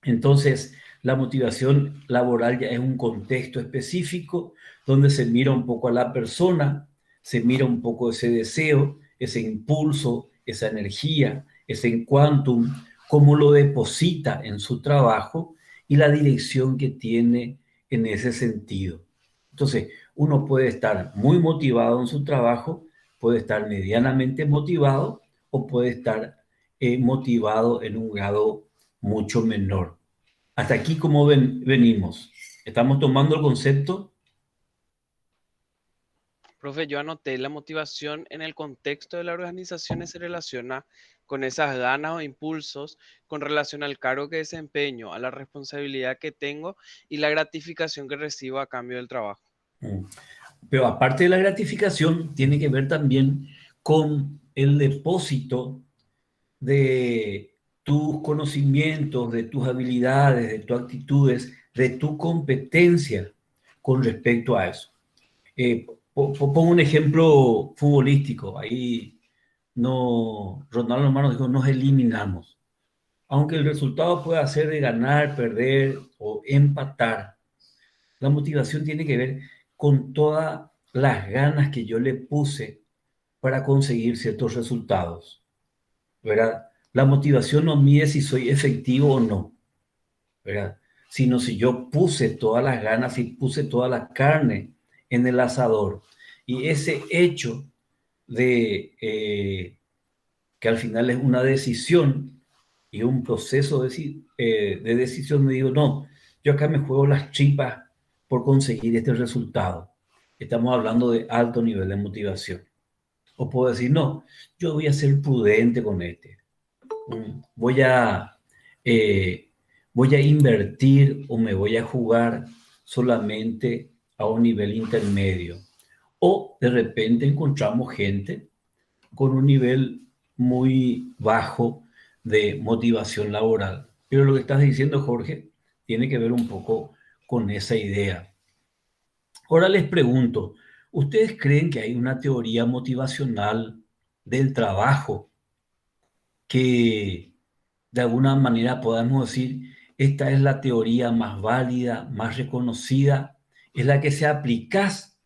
Entonces, la motivación laboral ya es un contexto específico donde se mira un poco a la persona, se mira un poco ese deseo, ese impulso, esa energía, ese quantum, cómo lo deposita en su trabajo y la dirección que tiene en ese sentido. Entonces, uno puede estar muy motivado en su trabajo, puede estar medianamente motivado o puede estar motivado en un grado mucho menor. Hasta aquí, ¿cómo venimos? ¿Estamos tomando el concepto? Profe, yo anoté la motivación en el contexto de la organización se relaciona con esas ganas o impulsos con relación al cargo que desempeño, a la responsabilidad que tengo y la gratificación que recibo a cambio del trabajo. Mm. Pero aparte de la gratificación, tiene que ver también con el depósito de tus conocimientos, de tus habilidades, de tus actitudes, de tu competencia con respecto a eso. Pongo un ejemplo futbolístico. Ahí no, Ronaldo Hermano dijo, nos eliminamos. Aunque el resultado pueda ser de ganar, perder o empatar, la motivación tiene que ver con todas las ganas que yo le puse para conseguir ciertos resultados, ¿verdad? La motivación no mide si soy efectivo o no, ¿verdad? Sino si yo puse todas las ganas y puse toda la carne en el asador. Y ese hecho de que al final es una decisión y un proceso de decisión, me digo, no, yo acá me juego las tripas por conseguir este resultado. Estamos hablando de alto nivel de motivación. O puedo decir, no, yo voy a ser prudente con este. Voy a, eh, voy a invertir o me voy a jugar solamente a un nivel intermedio. O de repente encontramos gente con un nivel muy bajo de motivación laboral. Pero lo que estás diciendo, Jorge, tiene que ver un poco con esa idea. Ahora les pregunto, ¿ustedes creen que hay una teoría motivacional del trabajo que de alguna manera podamos decir, esta es la teoría más válida, más reconocida, es la que si aplicas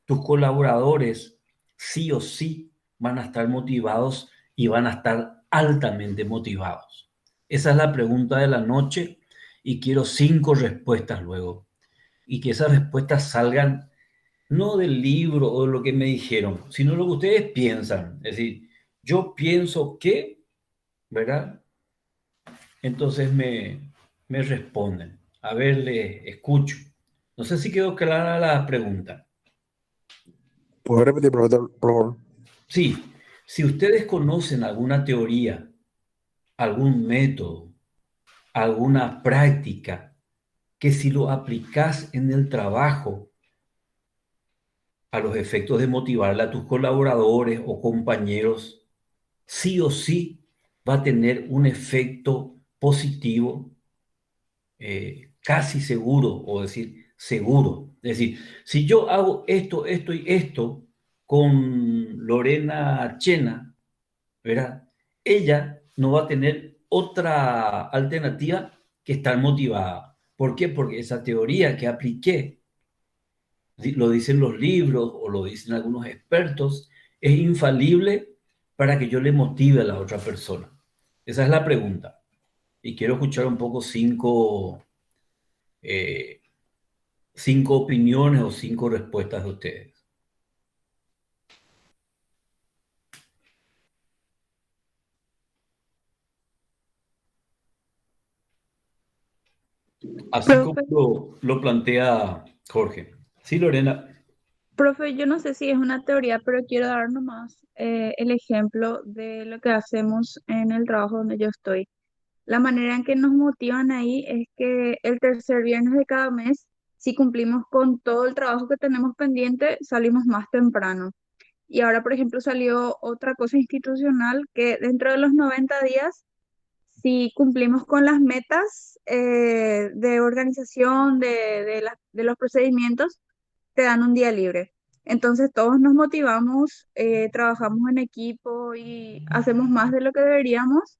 tus colaboradores sí o sí van a estar motivados y van a estar altamente motivados? Esa es la pregunta de la noche y quiero 5 respuestas luego. Y que esas respuestas salgan no del libro o de lo que me dijeron, sino lo que ustedes piensan. Es decir, yo pienso que, ¿verdad? Entonces me responden. A ver, le escucho. No sé si quedó clara la pregunta. ¿Puedes repetir, profesor, por favor? Sí, si ustedes conocen alguna teoría, algún método, alguna práctica, que si lo aplicas en el trabajo a los efectos de motivarle a tus colaboradores o compañeros, sí o sí va a tener un efecto positivo, casi seguro, o decir seguro. Es decir, si yo hago esto, esto y esto con Lorena Chena, ¿verdad? Ella no va a tener otra alternativa que estar motivada. ¿Por qué? Porque esa teoría que apliqué, lo dicen los libros o lo dicen algunos expertos, es infalible para que yo le motive a la otra persona. Esa es la pregunta. Y quiero escuchar un poco 5 opiniones o 5 respuestas de ustedes. Así como Profe, lo plantea Jorge. Sí, Lorena. profe, yo no sé si es una teoría, pero quiero dar nomás el ejemplo de lo que hacemos en el trabajo donde yo estoy. La manera en que nos motivan ahí es que el tercer viernes de cada mes, si cumplimos con todo el trabajo que tenemos pendiente, salimos más temprano. Y ahora, por ejemplo, salió otra cosa institucional que dentro de los 90 días, si cumplimos con las metas de organización de los procedimientos, te dan un día libre. Entonces todos nos motivamos, trabajamos en equipo y hacemos más de lo que deberíamos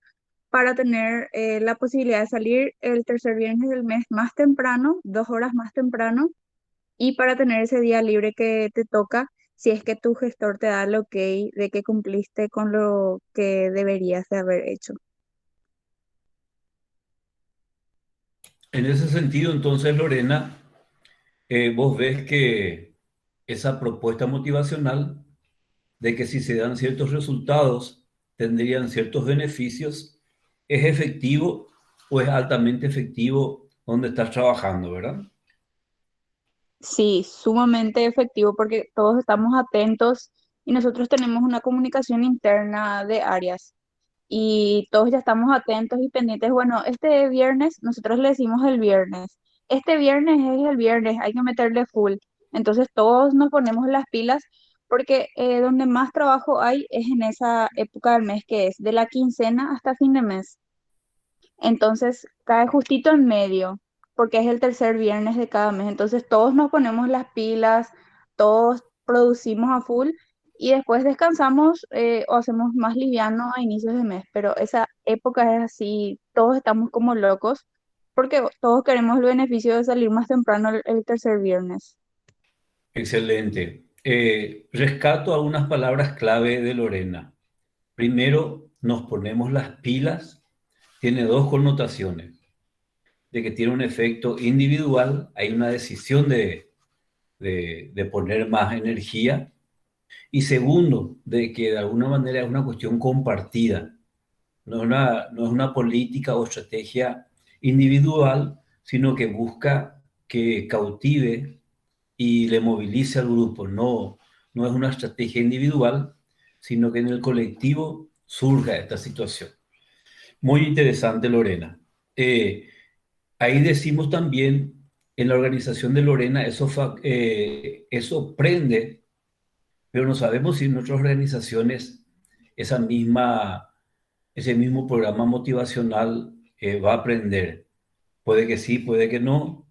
para tener la posibilidad de salir el tercer viernes del mes más temprano, 2 horas más temprano, y para tener ese día libre que te toca si es que tu gestor te da el ok de que cumpliste con lo que deberías de haber hecho. En ese sentido, entonces, Lorena, vos ves que esa propuesta motivacional de que si se dan ciertos resultados tendrían ciertos beneficios, es efectivo o es altamente efectivo donde estás trabajando, ¿verdad? Sí, sumamente efectivo porque todos estamos atentos y nosotros tenemos una comunicación interna de áreas y todos ya estamos atentos y pendientes. Bueno, este viernes, nosotros le decimos el viernes, este viernes es el viernes, hay que meterle full. Entonces todos nos ponemos las pilas porque donde más trabajo hay es en esa época del mes que es de la quincena hasta fin de mes. Entonces cae justito en medio, porque es el tercer viernes de cada mes. Entonces todos nos ponemos las pilas, todos producimos a full y después descansamos o hacemos más liviano a inicios de mes. Pero esa época es así, todos estamos como locos porque todos queremos el beneficio de salir más temprano el tercer viernes. Excelente. Rescato algunas palabras clave de Lorena. Primero, nos ponemos las pilas. Tiene dos connotaciones. De que tiene un efecto individual, hay una decisión de poner más energía. Y segundo, de que de alguna manera es una cuestión compartida. No es una política o estrategia individual, sino que busca que cautive y le movilice al grupo. No es una estrategia individual, sino que en el colectivo surja esta situación. Muy interesante, Lorena. Ahí decimos también, en la organización de Lorena, eso prende, pero no sabemos si en otras organizaciones ese mismo programa motivacional va a aprender. Puede que sí, puede que no,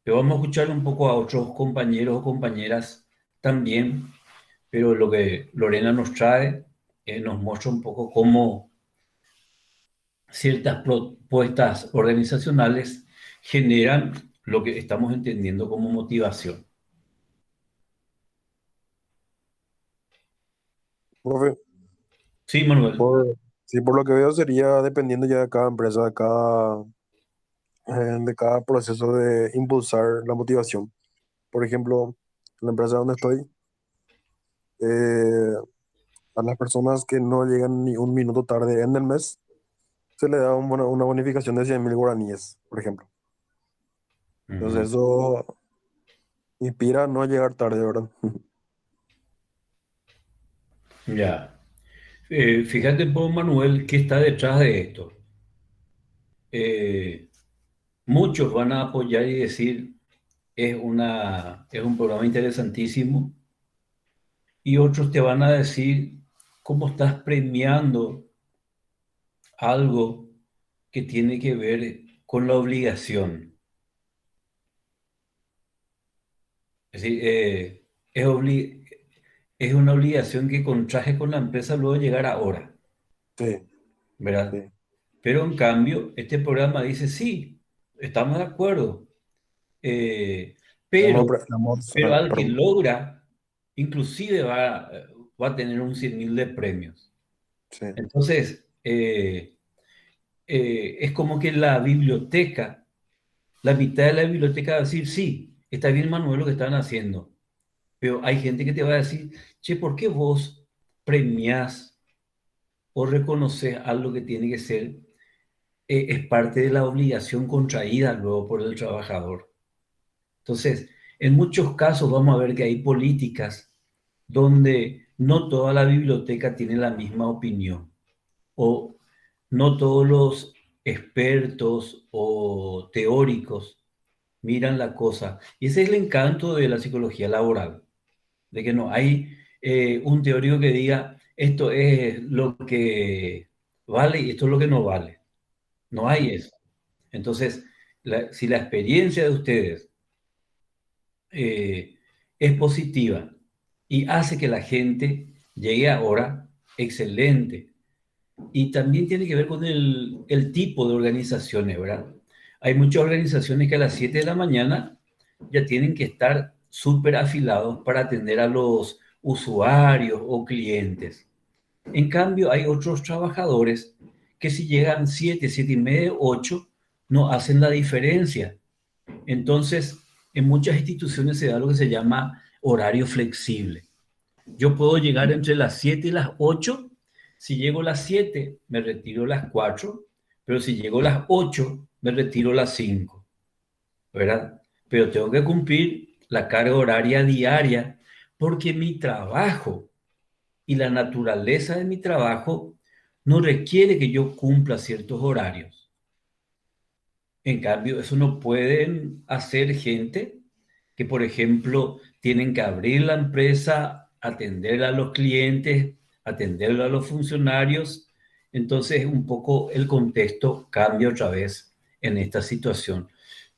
pero vamos a escuchar un poco a otros compañeros o compañeras también, pero lo que Lorena nos trae nos muestra un poco cómo ciertas propuestas organizacionales generan lo que estamos entendiendo como motivación. Profe, Sí, Manuel. sí, por lo que veo sería dependiendo ya de cada empresa, de cada proceso de impulsar la motivación. Por ejemplo, en la empresa donde estoy, eh, a las personas que no llegan ni un minuto tarde en el mes, se le da una bonificación de 100.000 guaraníes, por ejemplo. Ujú. Entonces eso inspira a no llegar tarde, ¿verdad? Ya. Fíjate, pues, Manuel, qué está detrás de esto. Eh, Muchos van a apoyar y decir, es un programa interesantísimo, y otros te van a decir cómo estás premiando algo que tiene que ver con la obligación. Es decir, es una obligación que contraje con la empresa luego de llegar ahora, Sí, ¿verdad? sí. Pero en cambio, este programa dice, sí, estamos de acuerdo, eh, pero, pero al que Perdón. logra, inclusive va a tener un 100.000 de premios. Sí, Entonces, es como que la biblioteca, la mitad de la biblioteca va a decir, sí, está bien, Manuel, lo que están haciendo. Pero hay gente que te va a decir, che, ¿por qué vos premiás o reconoces algo que tiene que ser, es parte de la obligación contraída luego por el trabajador? Entonces, en muchos casos vamos a ver que hay políticas donde no toda la biblioteca tiene la misma opinión o no todos los expertos o teóricos miran la cosa. Y ese es el encanto de la psicología laboral, de que no hay un teórico que diga esto es lo que vale y esto es lo que no vale. No hay eso. Entonces, si la experiencia de ustedes eh, es positiva y hace que la gente llegue ahora, excelente. Y también tiene que ver con el tipo de organizaciones, ¿verdad? Hay muchas organizaciones que a las 7 de la mañana ya tienen que estar súper afilados para atender a los usuarios o clientes. En cambio, hay otros trabajadores que si llegan 7, 7 y media, 8, no hacen la diferencia. Entonces, en muchas instituciones se da lo que se llama horario flexible. Yo puedo llegar entre las 7 y las 8. Si llego a las 7, me retiro a las 4, pero si llego a las 8, me retiro a las 5, ¿verdad? Pero tengo que cumplir la carga horaria diaria, porque mi trabajo y la naturaleza de mi trabajo no requiere que yo cumpla ciertos horarios. En cambio, eso no pueden hacer gente que, por ejemplo, tienen que abrir la empresa, atender a los clientes, atender a los funcionarios. Entonces, un poco el contexto cambia otra vez en esta situación.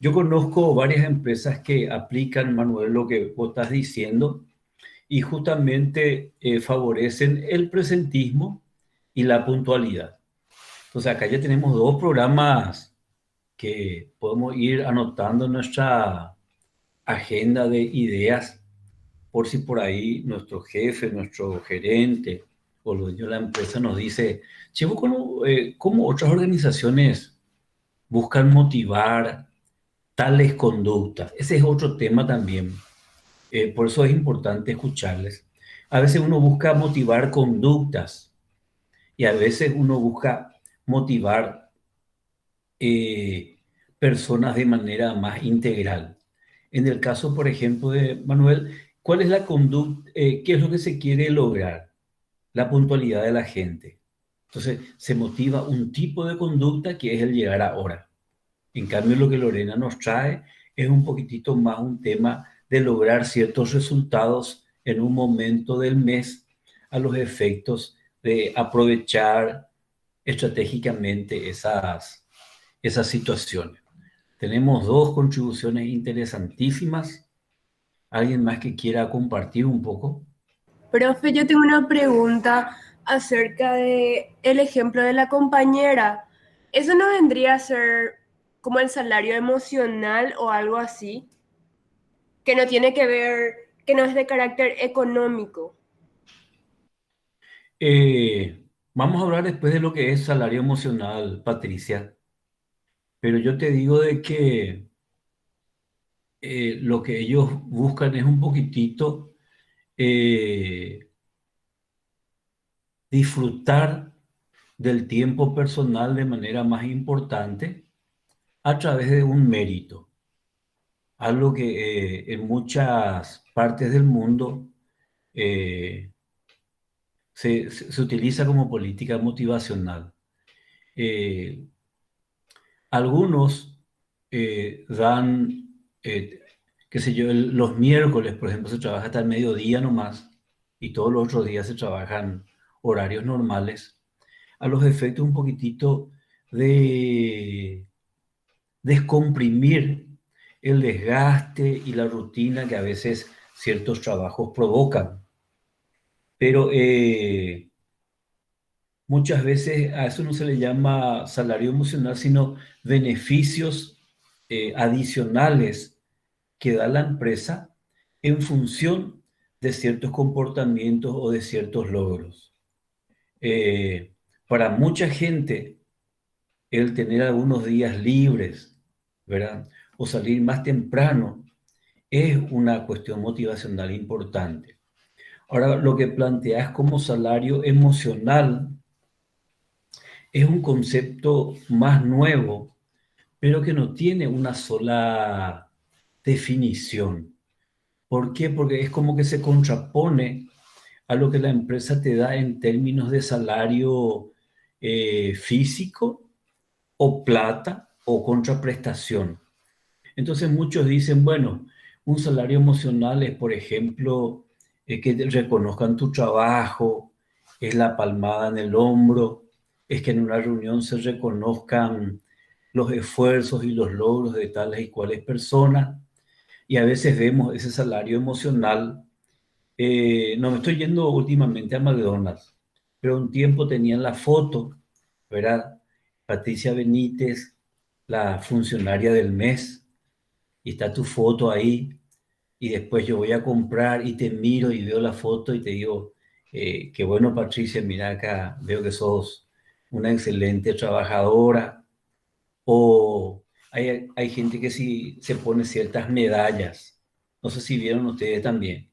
Yo conozco varias empresas que aplican, Manuel, lo que vos estás diciendo y justamente favorecen el presentismo y la puntualidad. Entonces, acá ya tenemos dos programas que podemos ir anotando en nuestra agenda de ideas por si por ahí nuestro jefe, nuestro gerente o el dueño de la empresa nos dice, che, ¿vos cómo otras organizaciones buscan motivar tales conductas? Ese es otro tema también. Por eso es importante escucharles. A veces uno busca motivar conductas y a veces uno busca motivar personas de manera más integral. En el caso, por ejemplo, de Manuel, ¿cuál es la conducta? ¿Qué es lo que se quiere lograr? La puntualidad de la gente. Entonces, se motiva un tipo de conducta que es el llegar a hora. En cambio, lo que Lorena nos trae es un poquitito más un tema de lograr ciertos resultados en un momento del mes a los efectos de aprovechar estratégicamente esas situaciones. Tenemos dos contribuciones interesantísimas. ¿Alguien más que quiera compartir un poco? Profe, yo tengo una pregunta acerca de el ejemplo de la compañera. ¿Eso no vendría a ser como el salario emocional o algo así? Que no tiene que ver, que no es de carácter económico. Vamos a hablar después de lo que es salario emocional, Patricia. Pero yo te digo de que lo que ellos buscan es un poquitito disfrutar del tiempo personal de manera más importante a través de un mérito. Algo que en muchas partes del mundo se utiliza como política motivacional. Algunos dan, qué sé yo, los miércoles, por ejemplo, se trabaja hasta el mediodía nomás y todos los otros días se trabajan horarios normales, a los efectos un poquitito de descomprimir el desgaste y la rutina que a veces ciertos trabajos provocan. Pero muchas veces a eso no se le llama salario emocional, sino beneficios adicionales que da la empresa en función de ciertos comportamientos o de ciertos logros. Para mucha gente, el tener algunos días libres, ¿verdad? O salir más temprano es una cuestión motivacional importante. Ahora, lo que planteas como salario emocional es un concepto más nuevo, pero que no tiene una sola definición. ¿Por qué? Porque es como que se contrapone a lo que la empresa te da en términos de salario físico o plata o contraprestación. Entonces muchos dicen, bueno, un salario emocional es, por ejemplo, que te reconozcan tu trabajo, es la palmada en el hombro, es que en una reunión se reconozcan los esfuerzos y los logros de tales y cuales personas. Y a veces vemos ese salario emocional. No me estoy yendo últimamente a McDonald's, pero un tiempo tenían la foto, ¿verdad? Patricia Benítez, la funcionaria del mes, y está tu foto ahí, y después yo voy a comprar y te miro y veo la foto y te digo, qué bueno Patricia, mira acá, veo que sos una excelente trabajadora, o hay gente que sí se pone ciertas medallas, no sé si vieron ustedes también,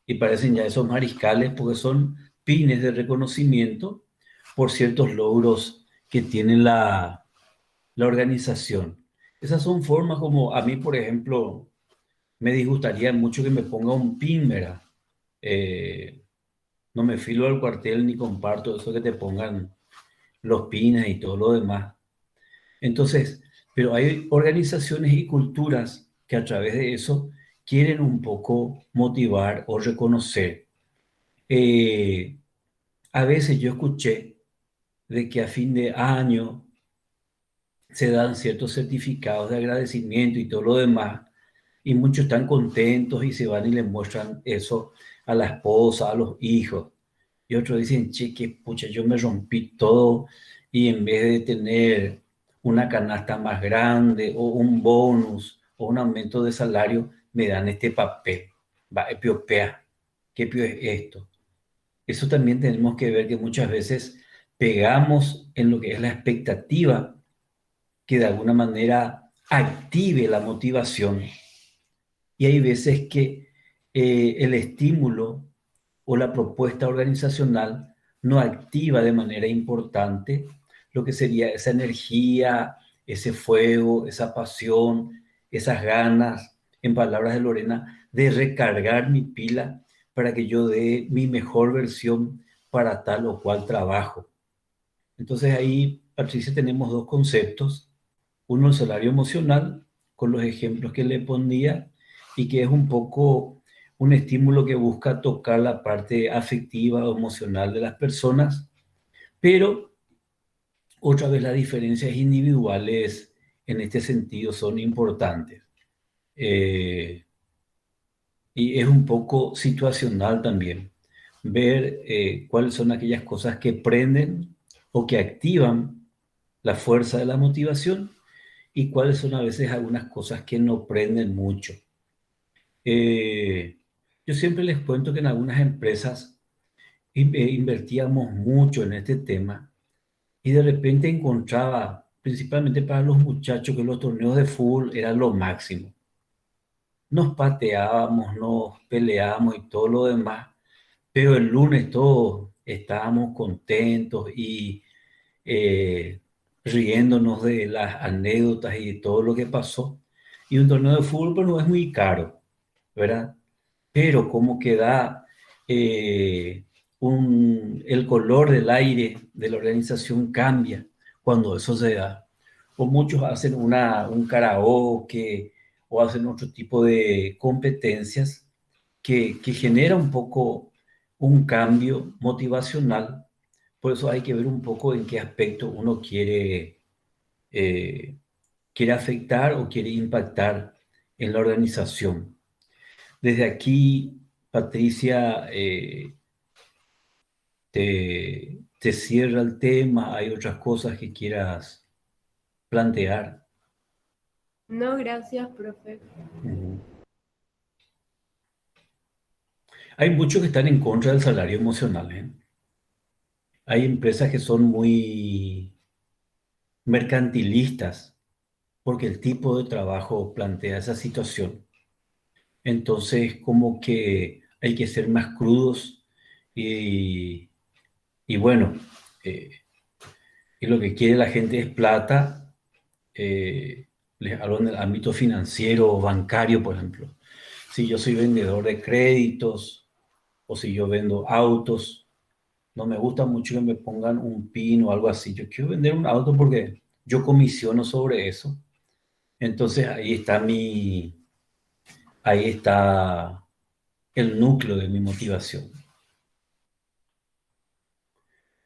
y parecen ya esos mariscales porque son pines de reconocimiento por ciertos logros que tiene la organización. Esas son formas como a mí, por ejemplo, me disgustaría mucho que me ponga un pin, ¿verdad? No me filo al cuartel ni comparto eso que te pongan los pines y todo lo demás. Entonces, pero hay organizaciones y culturas que a través de eso quieren un poco motivar o reconocer. Eh, a veces yo escuché de que a fin de año se dan ciertos certificados de agradecimiento y todo lo demás, y muchos están contentos y se van y le muestran eso a la esposa, a los hijos. Y otros dicen, che, que pucha, yo me rompí todo y en vez de tener una canasta más grande o un bonus o un aumento de salario, me dan este papel. Va, epiopea. ¿Qué pio es esto? Eso también tenemos que ver que muchas veces pegamos en lo que es la expectativa que de alguna manera active la motivación. Y hay veces que el estímulo o la propuesta organizacional no activa de manera importante lo que sería esa energía, ese fuego, esa pasión, esas ganas, en palabras de Lorena, de recargar mi pila para que yo dé mi mejor versión para tal o cual trabajo. Entonces ahí, Patricia, tenemos dos conceptos. Uno, el salario emocional, con los ejemplos que le ponía, y que es un poco un estímulo que busca tocar la parte afectiva o emocional de las personas, pero otra vez las diferencias individuales en este sentido son importantes. Y es un poco situacional también, ver cuáles son aquellas cosas que prenden o que activan la fuerza de la motivación y cuáles son a veces algunas cosas que no prenden mucho. Yo siempre les cuento que en algunas empresas invertíamos mucho en este tema y de repente encontraba, principalmente para los muchachos, que los torneos de fútbol eran lo máximo. Nos pateábamos, nos peleábamos y todo lo demás, pero el lunes todos estábamos contentos y riéndonos de las anécdotas y de todo lo que pasó. Y un torneo de fútbol pues, no es muy caro, ¿verdad? Pero como que da el color del aire de la organización cambia cuando eso se da. O muchos hacen un karaoke o hacen otro tipo de competencias que genera un poco un cambio motivacional. Por eso hay que ver un poco en qué aspecto uno eh, quiere afectar o quiere impactar en la organización. Desde aquí, Patricia, te cierra el tema. ¿Hay otras cosas que quieras plantear? No, gracias, profe. Hay muchos que están en contra del salario emocional, ¿eh? Hay empresas que son muy mercantilistas porque el tipo de trabajo plantea esa situación. Entonces, como que hay que ser más crudos y bueno, eh, y lo que quiere la gente es plata. Les hablo en el ámbito financiero o bancario, por ejemplo. Si yo soy vendedor de créditos o si yo vendo autos, no me gusta mucho que me pongan un PIN o algo así. Yo quiero vender un auto porque yo comisiono sobre eso. Entonces ahí está el núcleo de mi motivación.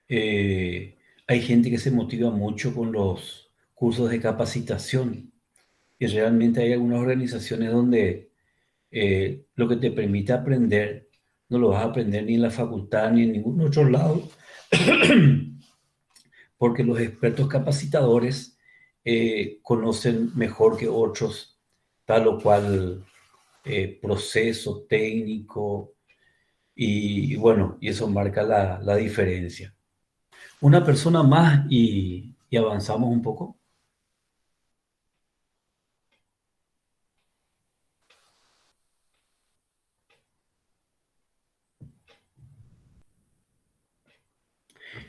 Hay gente que se motiva mucho con los cursos de capacitación y realmente hay algunas organizaciones donde lo que te permite aprender no lo vas a aprender ni en la facultad ni en ningún otro lado porque los expertos capacitadores conocen mejor que otros tal o cual proceso técnico y bueno, y eso marca la diferencia. Una persona más y avanzamos un poco.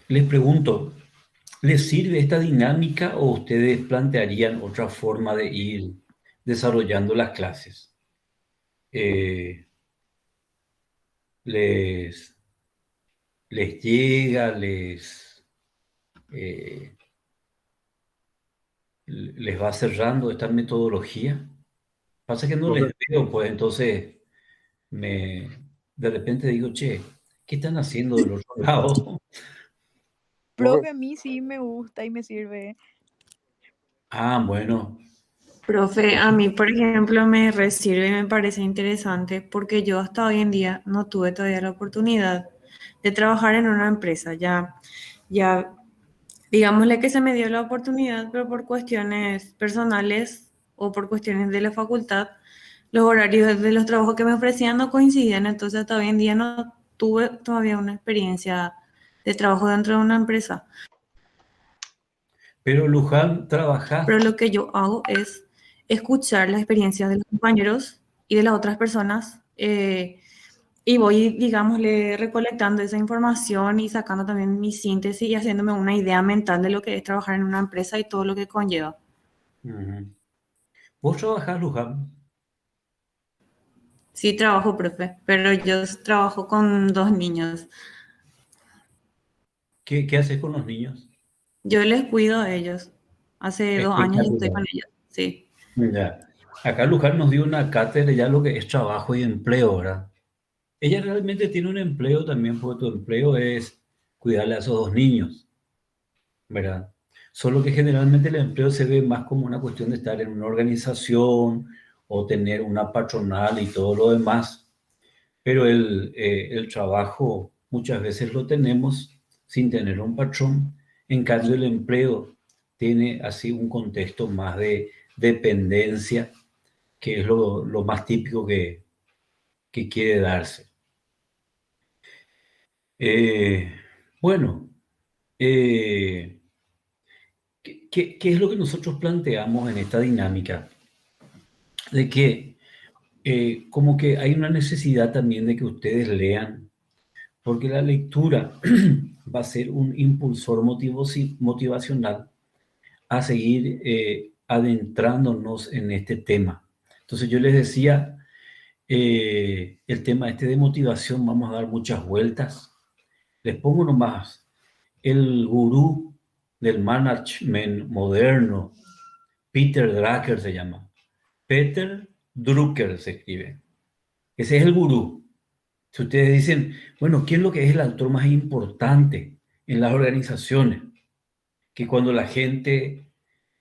Les pregunto, ¿les sirve esta dinámica o ustedes plantearían otra forma de ir desarrollando las clases? eh, les, les llega, eh, les va cerrando esta metodología. Pasa que no Profe, les veo, pues entonces me, de repente digo, che, ¿qué están haciendo del otro lado? profe, Profe, a mí sí me gusta y me sirve. Ah, bueno, Profe, a mí, por ejemplo, me re sirve y me parece interesante porque yo hasta hoy en día no tuve todavía la oportunidad de trabajar en una empresa. Ya, digámosle que se me dio la oportunidad, pero por cuestiones personales o por cuestiones de la facultad, los horarios de los trabajos que me ofrecían no coincidían. Entonces, hasta hoy en día no tuve todavía una experiencia de trabajo dentro de una empresa. pero Luján, Pero trabajaste. lo que yo hago es escuchar las experiencias de los compañeros y de las otras personas y voy, digámosle, recolectando esa información y sacando también mi síntesis y haciéndome una idea mental de lo que es trabajar en una empresa y todo lo que conlleva. Ujú. ¿Vos trabajás, Luján? Sí, trabajo, profe, pero yo trabajo con 2 niños. ¿Qué haces con los niños? Yo les cuido a ellos. Hace 2 años yo estoy Espectacular. con ellos, sí. Ya. Acá Luján nos dio una cátedra ya lo que es trabajo y empleo, ¿verdad? Ella realmente tiene un empleo también, porque tu empleo es cuidarle a esos dos niños, ¿verdad? Solo que generalmente el empleo se ve más como una cuestión de estar en una organización o tener una patronal y todo lo demás, pero el trabajo muchas veces lo tenemos sin tener un patrón. En cambio, el empleo tiene así un contexto más de dependencia, que es lo más típico que quiere darse. Eh, bueno, eh, ¿qué es lo que nosotros planteamos en esta dinámica? De que como que hay una necesidad también de que ustedes lean, porque la lectura va a ser un impulsor motivacional a seguir adentrándonos en este tema. Entonces yo les decía, el tema este de motivación, vamos a dar muchas vueltas. Les pongo nomás el gurú del management moderno, Peter Drucker se llama. Peter Drucker se escribe. Ese es el gurú. Si ustedes dicen, bueno, ¿quién es lo que es el autor más importante en las organizaciones? Que cuando la gente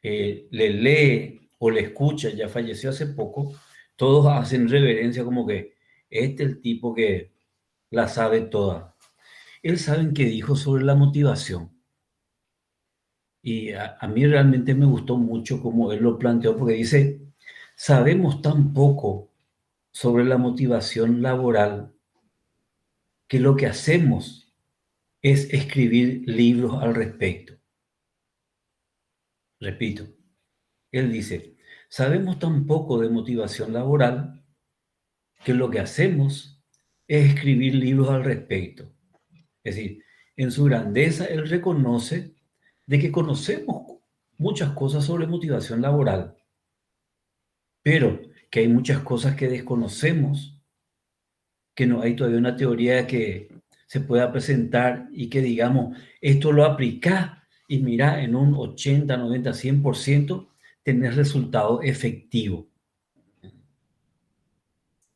le lee o le escucha, ya falleció hace poco, todos hacen reverencia como que este es el tipo que la sabe toda. Él sabe qué dijo sobre la motivación. Y a mí realmente me gustó mucho cómo él lo planteó, porque dice, sabemos tan poco sobre la motivación laboral que lo que hacemos es escribir libros al respecto. Repito, él dice, sabemos tan poco de motivación laboral que lo que hacemos es escribir libros al respecto. Es decir, en su grandeza él reconoce de que conocemos muchas cosas sobre motivación laboral, pero que hay muchas cosas que desconocemos, que no hay todavía una teoría que se pueda presentar y que digamos, esto lo aplicás y mira, en un 80, 90, 100% tenés resultado efectivo.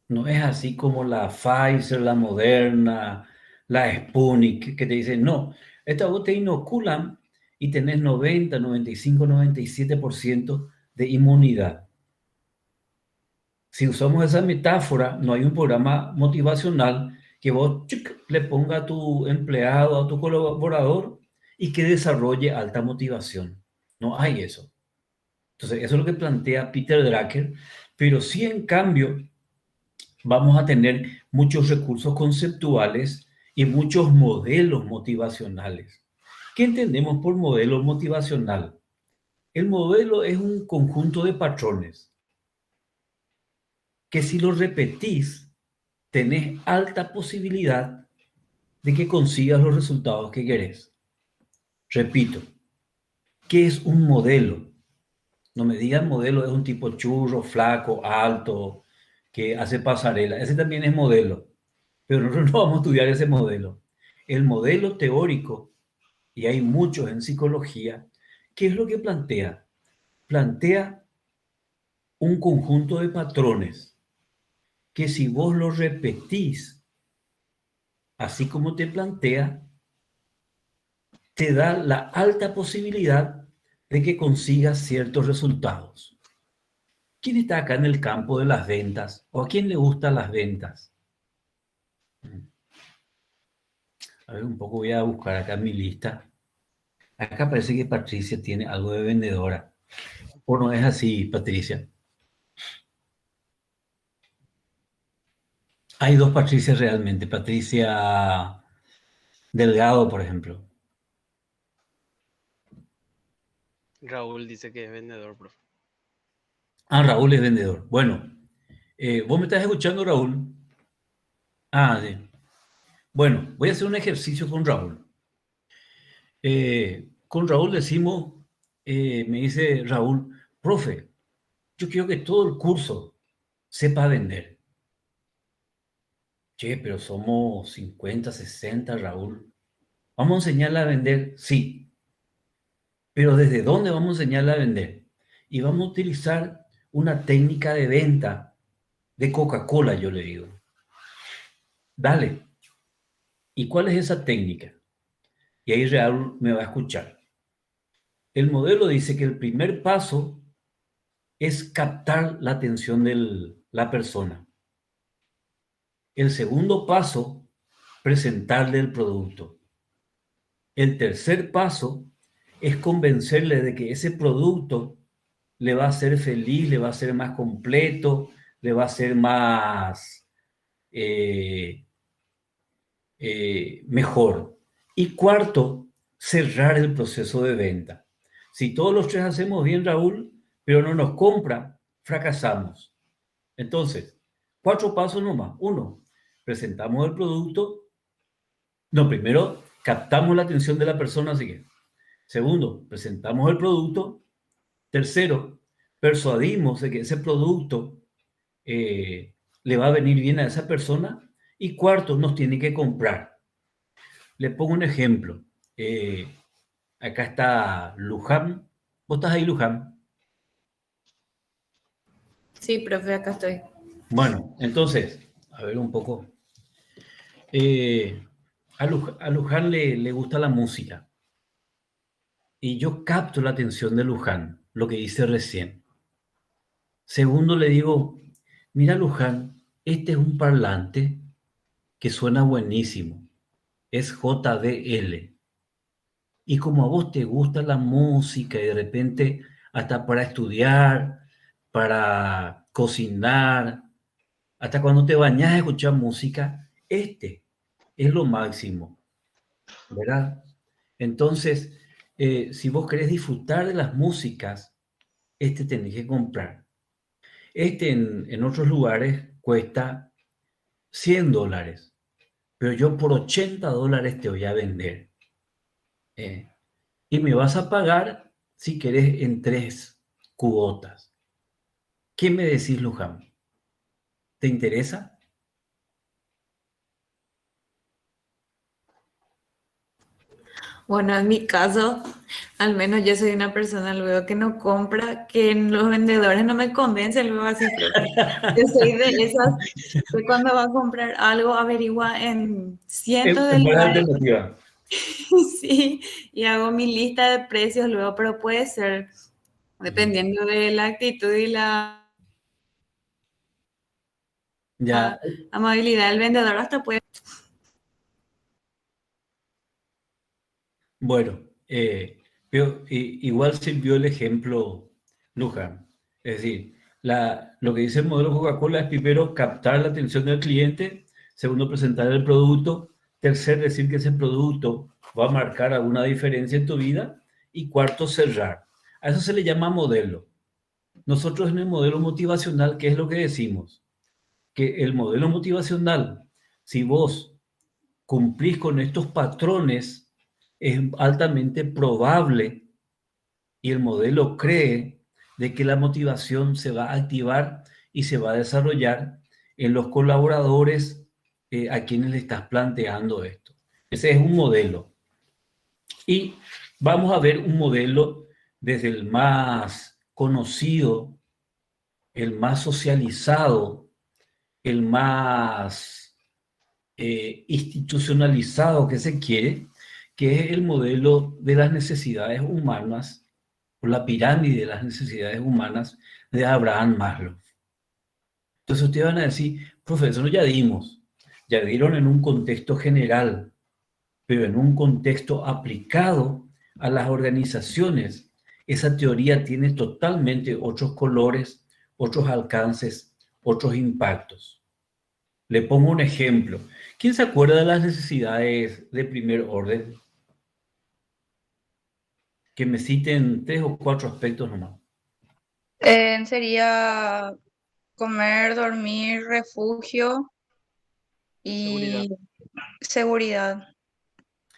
No es así como la Pfizer, la Moderna, la Sputnik, que te dicen, no, esta vos te inoculan y tenés 90, 95, 97% de inmunidad. Si usamos esa metáfora, no hay un programa motivacional que vos le ponga a tu empleado, a tu colaborador y que desarrolle alta motivación. No hay eso. Entonces, eso es lo que plantea Peter Drucker, pero sí, en cambio, vamos a tener muchos recursos conceptuales y muchos modelos motivacionales. ¿Qué entendemos por modelo motivacional? El modelo es un conjunto de patrones que si lo repetís, tenés alta posibilidad de que consigas los resultados que querés. Repito, ¿qué es un modelo? No me digan modelo es un tipo churro, flaco, alto, que hace pasarela. Ese también es modelo, pero nosotros no vamos a estudiar ese modelo. El modelo teórico, y hay muchos en psicología, ¿qué es lo que plantea? Plantea un conjunto de patrones que si vos los repetís, así como te plantea, te da la alta posibilidad de que consigas ciertos resultados. ¿Quién está acá en el campo de las ventas? ¿O a quién le gustan las ventas? A ver, un poco voy a buscar acá en mi lista. Acá parece que Patricia tiene algo de vendedora. ¿O no es así, Patricia? Hay dos Patricias realmente. Patricia Delgado, por ejemplo. Raúl dice que es vendedor, profe. Ah, Raúl es vendedor. Bueno, ¿vos me estás escuchando, Raúl? Ah, sí. Bueno, voy a hacer un ejercicio con Raúl. Con Raúl decimos, me dice Raúl, profe, yo quiero que todo el curso sepa vender. Che, pero somos 50, 60, Raúl. ¿Vamos a enseñarle a vender? Sí. Pero ¿desde dónde vamos a enseñarle a vender? Y vamos a utilizar una técnica de venta de Coca-Cola, yo le digo. Dale. ¿Y cuál es esa técnica? Y ahí Raúl me va a escuchar. El modelo dice que el primer paso es captar la atención de la persona. El segundo paso, presentarle el producto. El tercer paso es convencerle de que ese producto le va a hacer feliz, le va a hacer más completo, le va a hacer más mejor. Y cuarto, cerrar el proceso de venta. Si todos los tres hacemos bien, Raúl, pero no nos compra, fracasamos. Entonces, 4 pasos nomás. 1, presentamos el producto. No, primero captamos la atención de la persona, así que. Segundo, presentamos el producto. Tercero, persuadimos de que ese producto le va a venir bien a esa persona. Y cuarto, nos tiene que comprar. Le pongo un ejemplo. Acá está Luján. ¿Vos estás ahí, Luján? Sí, profe, acá estoy. Bueno, entonces, a ver un poco. A Luján le gusta la música. Y yo capto la atención de Luján, lo que dice recién. Segundo, le digo, mira, Luján, este es un parlante que suena buenísimo. Es JBL. Y como a vos te gusta la música y de repente hasta para estudiar, para cocinar, hasta cuando te bañas a escuchar música, este es lo máximo, ¿verdad? Entonces, si vos querés disfrutar de las músicas, este tenés que comprar. Este en otros lugares cuesta $100, pero yo por $80 te voy a vender. Y me vas a pagar, si querés, en 3 cuotas. ¿Qué me decís, Luján? ¿Te interesa? Bueno, en mi caso, al menos yo soy una persona luego que no compra, que los vendedores no me convencen luego así, profe. Yo soy de esas que cuando va a comprar algo averigua en cientos de Es buena lugares, alternativa. sí, y hago mi lista de precios luego, pero puede ser, dependiendo de la actitud y la Ya, amabilidad del vendedor, hasta puede... bueno, pero igual sirvió el ejemplo, Luján. Es decir, lo que dice el modelo Coca-Cola es primero captar la atención del cliente, segundo presentar el producto, tercer decir que ese producto va a marcar alguna diferencia en tu vida y cuarto cerrar. A eso se le llama modelo. Nosotros en el modelo motivacional, ¿qué es lo que decimos? Que el modelo motivacional, si vos cumplís con estos patrones, es altamente probable y el modelo cree de que la motivación se va a activar y se va a desarrollar en los colaboradores a quienes le estás planteando esto. Ese es un modelo. Y vamos a ver un modelo desde el más conocido, el más socializado, el más institucionalizado que se quiere, que es el modelo de las necesidades humanas, o la pirámide de las necesidades humanas de Abraham Maslow. Entonces ustedes van a decir, profesor, ya dieron en un contexto general, pero en un contexto aplicado a las organizaciones, esa teoría tiene totalmente otros colores, otros alcances, otros impactos. Le pongo un ejemplo. ¿Quién se acuerda de las necesidades de primer orden? Que me citen 3 o 4 aspectos nomás. Sería comer, dormir, refugio y seguridad.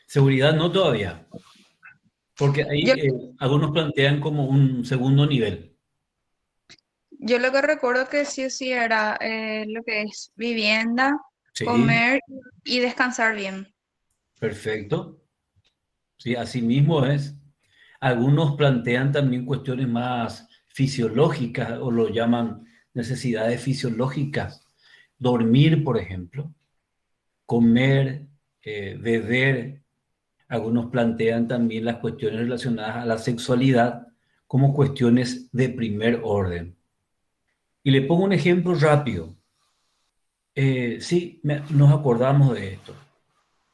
Seguridad no todavía, porque ahí Yo, algunos plantean como un segundo nivel. yo lo que recuerdo que sí o sí era lo que es vivienda, Sí, comer y descansar bien. perfecto. Sí, así mismo es. Algunos plantean también cuestiones más fisiológicas o lo llaman necesidades fisiológicas. Dormir, por ejemplo, comer, beber. Algunos plantean también las cuestiones relacionadas a la sexualidad como cuestiones de primer orden. Y le pongo un ejemplo rápido. Sí, nos acordamos de esto.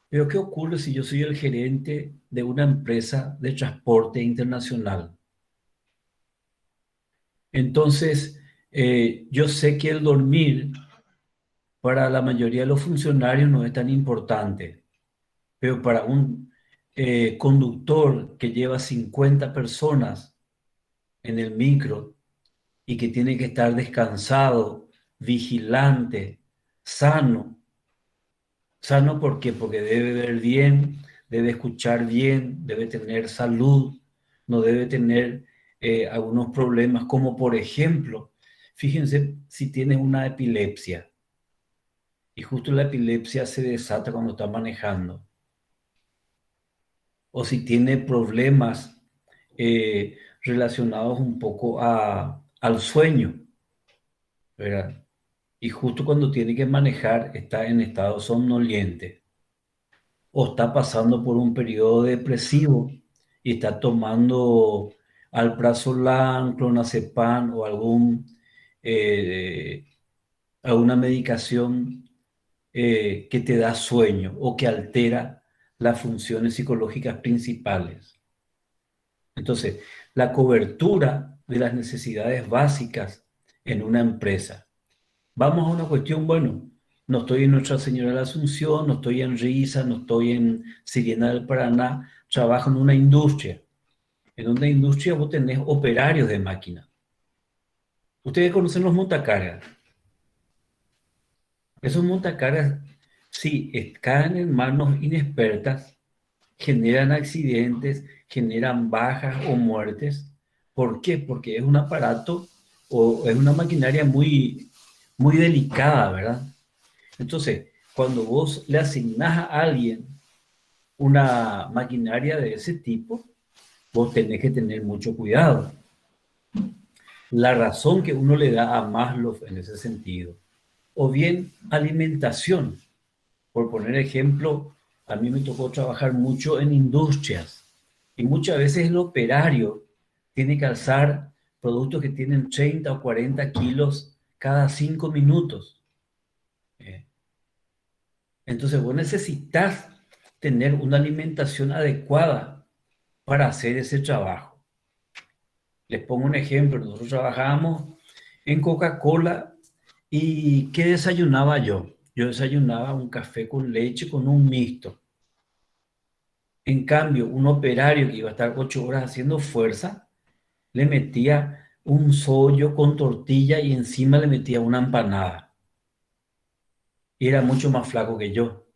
Pero ¿qué ocurre si yo soy el gerente de una empresa de transporte internacional? Entonces, yo sé que el dormir para la mayoría de los funcionarios no es tan importante, pero para un conductor que lleva 50 personas en el micro y que tiene que estar descansado, vigilante, sano. ¿Sano por qué? Porque debe ver bien, debe escuchar bien, debe tener salud, no debe tener algunos problemas, como por ejemplo, fíjense si tienes una epilepsia y justo la epilepsia se desata cuando está manejando, o si tiene problemas relacionados un poco al sueño, ¿verdad? Y justo cuando tiene que manejar está en estado somnoliente o está pasando por un periodo depresivo y está tomando alprazolam, clonazepam o alguna medicación que te da sueño o que altera las funciones psicológicas principales. Entonces, la cobertura de las necesidades básicas en una empresa. Vamos a una cuestión, bueno, no estoy en Nuestra Señora de la Asunción, no estoy en Risa, no estoy en Siriena del Paraná, trabajo en una industria. En una industria vos tenés operarios de máquina. Ustedes conocen los montacargas. Esos montacargas, si caen en manos inexpertas, generan accidentes, generan bajas o muertes. ¿Por qué? Porque es un aparato o es una maquinaria muy, muy delicada, ¿verdad? Entonces, cuando vos le asignás a alguien una maquinaria de ese tipo, vos tenés que tener mucho cuidado. La razón que uno le da a Maslow en ese sentido, o bien alimentación. Por poner ejemplo, a mí me tocó trabajar mucho en industrias y muchas veces el operario tiene que alzar productos que tienen 30 o 40 kilos cada 5 minutos. Entonces vos necesitas tener una alimentación adecuada para hacer ese trabajo. Les pongo un ejemplo. Nosotros trabajábamos en Coca-Cola y ¿qué desayunaba yo? Yo desayunaba un café con leche con un mixto. En cambio, un operario que iba a estar 8 horas haciendo fuerza, le metía un sollo con tortilla y encima le metía una empanada. Y era mucho más flaco que yo.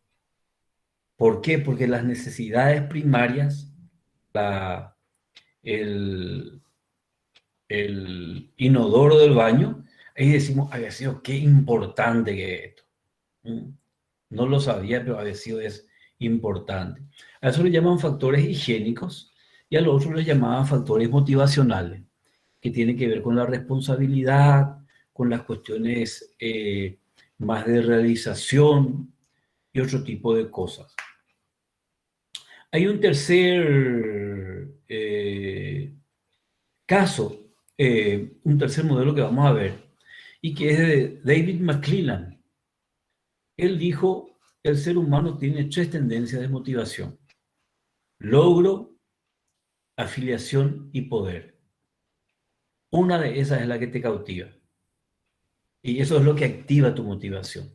¿Por qué? Porque las necesidades primarias, el inodoro del baño, ahí decimos, había sido qué importante que es esto. No lo sabía, pero había sido es importante. A eso le llaman factores higiénicos y a lo otro le llamaban factores motivacionales, que tienen que ver con la responsabilidad, con las cuestiones más de realización y otro tipo de cosas. Hay un tercer caso, un tercer modelo que vamos a ver, y que es de David McClelland. Él dijo, el ser humano tiene 3 tendencias de motivación: logro, afiliación y poder. Una de esas es la que te cautiva. Y eso es lo que activa tu motivación.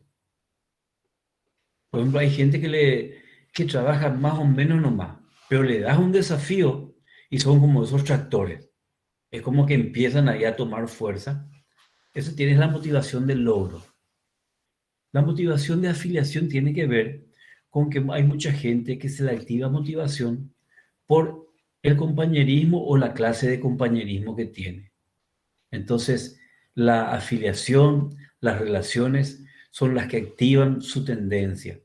Por ejemplo, hay gente que trabaja más o menos nomás, pero le das un desafío y son como esos tractores. Es como que empiezan ahí a tomar fuerza. Eso tiene la motivación del logro. La motivación de afiliación tiene que ver con que hay mucha gente que se le activa motivación por el compañerismo o la clase de compañerismo que tiene. Entonces, la afiliación, las relaciones son las que activan su tendencia.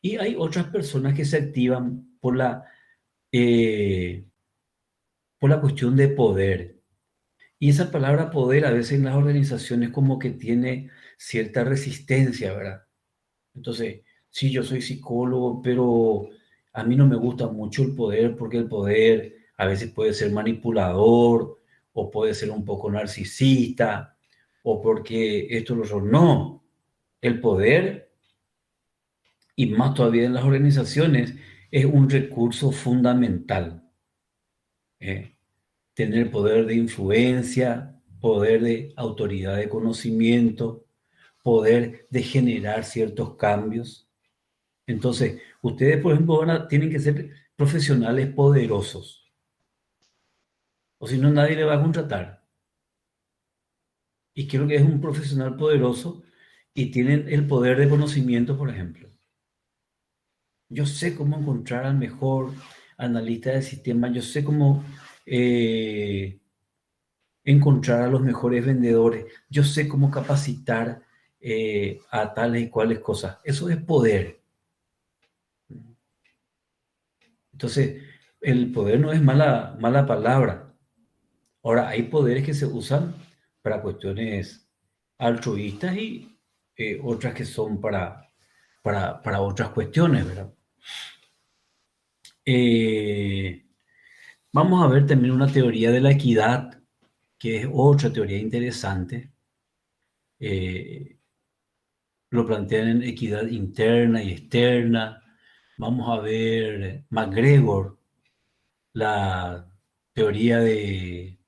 Y hay otras personas que se activan por la cuestión de poder. Y esa palabra poder a veces en las organizaciones como que tiene cierta resistencia, ¿verdad? Entonces, sí, yo soy psicólogo, pero a mí no me gusta mucho el poder porque el poder a veces puede ser manipulador o puede ser un poco narcisista o porque esto lo otro. No, el poder, y más todavía en las organizaciones, es un recurso fundamental. Tener poder de influencia, poder de autoridad de conocimiento, poder de generar ciertos cambios. Entonces, ustedes, por ejemplo, tienen que ser profesionales poderosos. O si no, nadie le va a contratar. Y creo que es un profesional poderoso y tienen el poder de conocimiento, por ejemplo. Yo sé cómo encontrar al mejor analista del sistema, yo sé cómo encontrar a los mejores vendedores, yo sé cómo capacitar a tales y cuales cosas. Eso es poder. Entonces, el poder no es mala palabra. Ahora, hay poderes que se usan para cuestiones altruistas y otras que son para otras cuestiones, ¿verdad? Vamos a ver también una teoría de la equidad, que es otra teoría interesante. Lo plantean en equidad interna y externa. Vamos a ver McGregor, la teoría de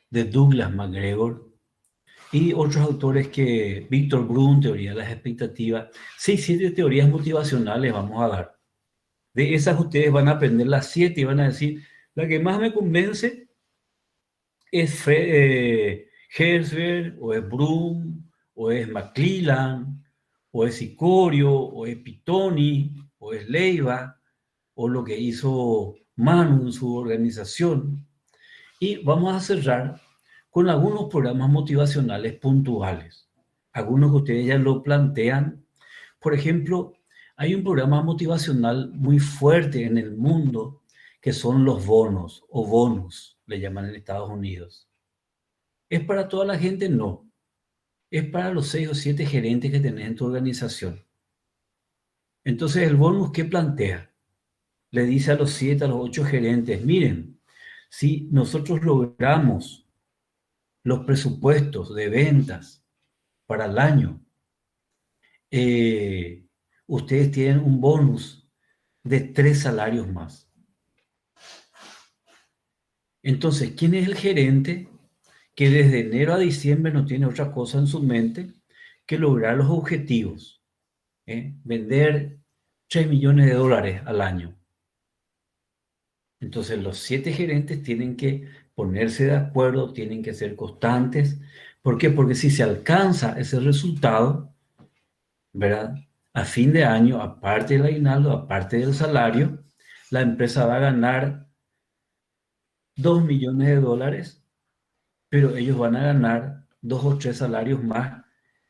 Douglas McGregor, y otros autores que Víctor Brun, teoría de las expectativas. 7 teorías motivacionales vamos a dar. De esas ustedes van a aprender las 7 y van a decir, la que más me convence es Herzberg, o es Brun, o es McClelland, o es Sicorio, o es Pitoni, o es Leiva, o lo que hizo Manu en su organización. Y vamos a cerrar con algunos programas motivacionales puntuales. Algunos que ustedes ya lo plantean. Por ejemplo, hay un programa motivacional muy fuerte en el mundo que son los bonos o bonus, le llaman en Estados Unidos. ¿Es para toda la gente? No. Es para los 6 o 7 gerentes que tenés en tu organización. Entonces, el bonus, ¿qué plantea? Le dice a los 7, a los 8 gerentes, miren, si nosotros logramos los presupuestos de ventas para el año, ustedes tienen un bonus de 3 salarios más. Entonces, ¿quién es el gerente que desde enero a diciembre no tiene otra cosa en su mente que lograr los objetivos? Vender $3 millones al año. Entonces, los 7 gerentes tienen que ponerse de acuerdo, tienen que ser constantes. ¿Por qué? Porque si se alcanza ese resultado, ¿verdad? A fin de año, aparte del aguinaldo, aparte del salario, la empresa va a ganar $2 millones, pero ellos van a ganar 2 o 3 salarios más,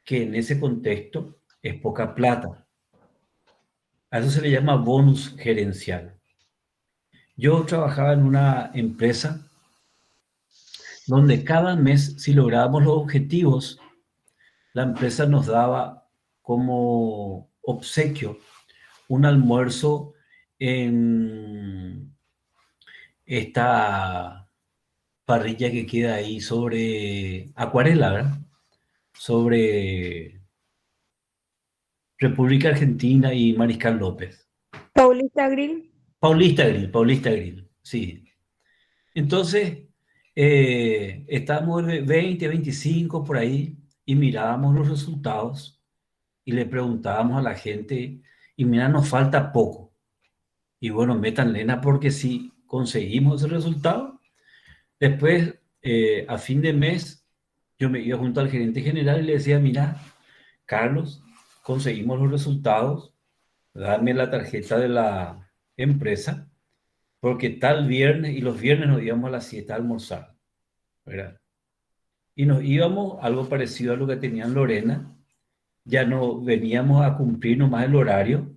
que en ese contexto es poca plata. A eso se le llama bonus gerencial. Yo trabajaba en una empresa donde cada mes, si lográbamos los objetivos, la empresa nos daba como obsequio un almuerzo en esta parrilla que queda ahí sobre Acuarela, ¿verdad? Sobre República Argentina y Mariscal López. Paulista Grill. Paulista Grill, sí. Entonces, estábamos de 20, 25 por ahí y mirábamos los resultados y le preguntábamos a la gente, y mira, nos falta poco. Y bueno, metan lena porque si conseguimos ese resultado, después, a fin de mes, yo me iba junto al gerente general y le decía, mira, Carlos, conseguimos los resultados, dame la tarjeta de la empresa, porque tal viernes, y los viernes nos íbamos a la siesta a almorzar, ¿verdad? Y nos íbamos, algo parecido a lo que tenían Lorena, ya no veníamos a cumplir nomás el horario,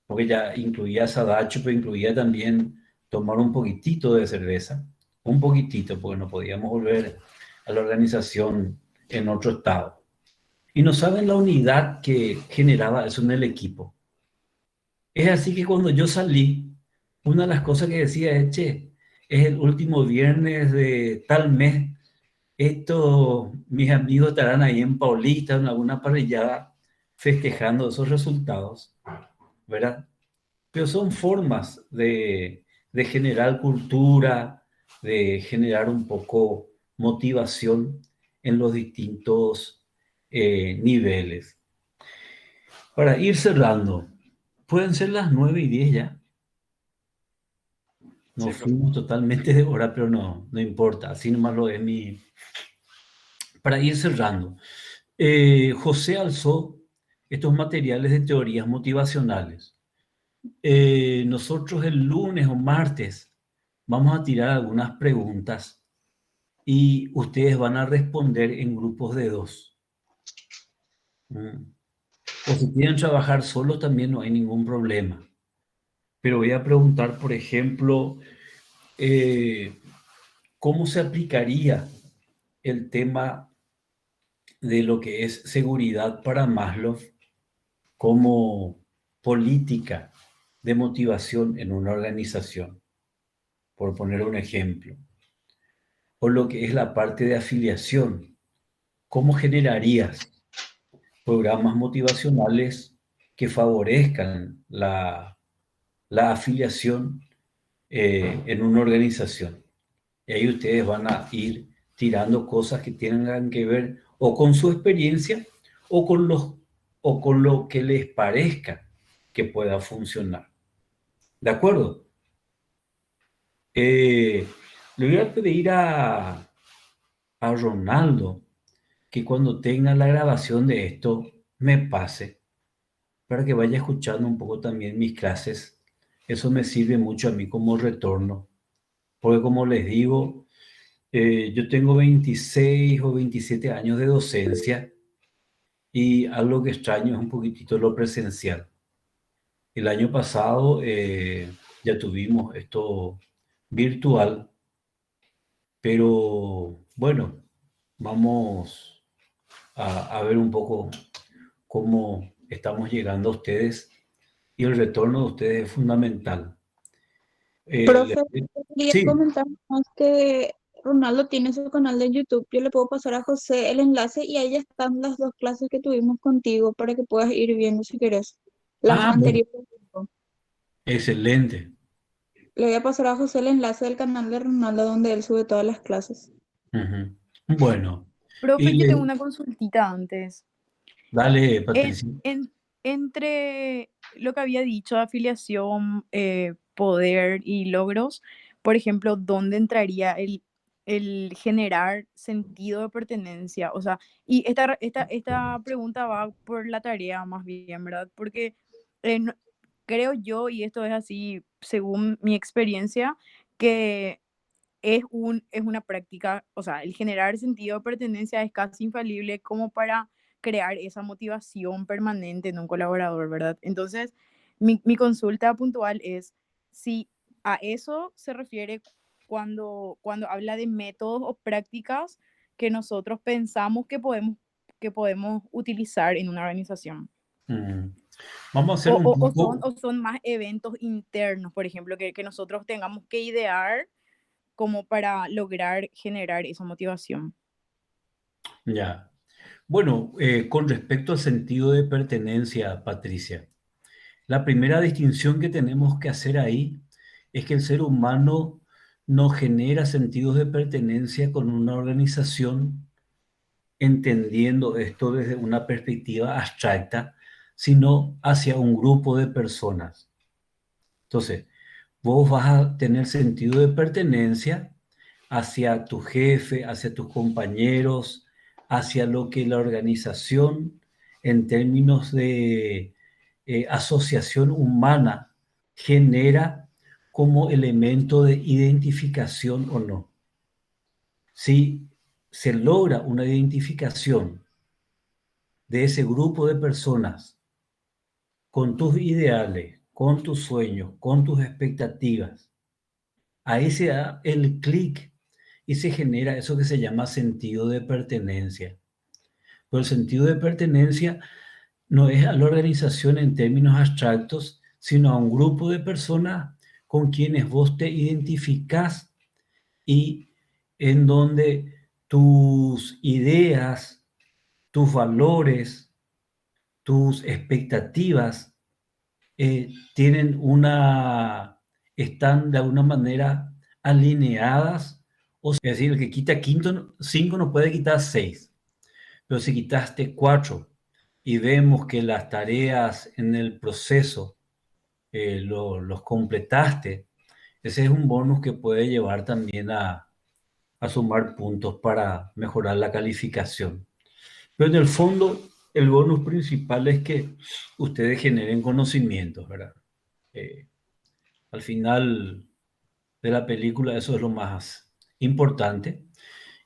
porque ya incluía sadacho, pero incluía también tomar un poquitito de cerveza, un poquitito, porque no podíamos volver a la organización en otro estado. Y no saben la unidad que generaba eso en el equipo. Es así que cuando yo salí, una de las cosas que decía es, che, es el último viernes de tal mes, mis amigos estarán ahí en Paulista, en alguna parrillada, festejando esos resultados, ¿verdad? Pero son formas de generar cultura, de generar un poco motivación en los distintos niveles. Para ir cerrando, pueden ser las 9:10 ya. Nos Sí, fuimos totalmente de hora, pero no importa, así nomás lo es mi... Para ir cerrando, José alzó estos materiales de teorías motivacionales. Nosotros el lunes o martes vamos a tirar algunas preguntas y ustedes van a responder en grupos de 2. O si quieren trabajar solos también no hay ningún problema. Pero voy a preguntar, por ejemplo, ¿cómo se aplicaría el tema de lo que es seguridad para Maslow como política de motivación en una organización? Por poner un ejemplo. O lo que es la parte de afiliación. ¿Cómo generarías programas motivacionales que favorezcan la afiliación en una organización? Y ahí ustedes van a ir tirando cosas que tengan que ver o con su experiencia o con lo que les parezca que pueda funcionar. ¿De acuerdo? Le voy a pedir a Ronaldo que cuando tenga la grabación de esto me pase para que vaya escuchando un poco también mis clases. Eso me sirve mucho a mí como retorno, porque como les digo, yo tengo 26 o 27 años de docencia y algo que extraño es un poquitito lo presencial. El año pasado ya tuvimos esto virtual, pero bueno, vamos a ver un poco cómo estamos llegando a ustedes y el retorno de ustedes es fundamental. Profe, quería Sí, comentar más que Ronaldo tiene su canal de YouTube. Yo le puedo pasar a José el enlace y ahí están las 2 clases que tuvimos contigo para que puedas ir viendo si querés. Las bueno, anteriores. excelente. Le voy a pasar a José el enlace del canal de Ronaldo donde él sube todas las clases. Ujú. Bueno, y Profe, yo tengo una consultita antes. dale, En- Patricia. Entre lo que había dicho, afiliación, poder y logros, por ejemplo, ¿dónde entraría el generar sentido de pertenencia? O sea, y esta pregunta va por la tarea más bien, ¿verdad? Porque creo yo, y esto es así según mi experiencia, que es una práctica, o sea, el generar sentido de pertenencia es casi infalible como para crear esa motivación permanente en un colaborador, ¿verdad? Entonces, mi consulta puntual es si a eso se refiere cuando habla de métodos o prácticas que nosotros pensamos que podemos utilizar en una organización. Vamos a hacer un poco... O son más eventos internos, por ejemplo, que nosotros tengamos que idear como para lograr generar esa motivación. Ya. Bueno, con respecto al sentido de pertenencia, Patricia, la primera distinción que tenemos que hacer ahí es que el ser humano no genera sentidos de pertenencia con una organización entendiendo esto desde una perspectiva abstracta, sino hacia un grupo de personas. Entonces, vos vas a tener sentido de pertenencia hacia tu jefe, hacia tus compañeros, hacia lo que la organización en términos de asociación humana genera como elemento de identificación o no. Si se logra una identificación de ese grupo de personas con tus ideales, con tus sueños, con tus expectativas, ahí se da el clic y se genera eso que se llama sentido de pertenencia. Pero el sentido de pertenencia no es a la organización en términos abstractos, sino a un grupo de personas con quienes vos te identificás y en donde tus ideas, tus valores, tus expectativas están de alguna manera alineadas. Es decir, el que quita 5 no puede quitar 6. Pero si quitaste 4 y vemos que las tareas en el proceso los completaste, ese es un bonus que puede llevar también a sumar puntos para mejorar la calificación. Pero en el fondo, el bonus principal es que ustedes generen conocimientos, ¿verdad? Al final de la película eso es lo más importante,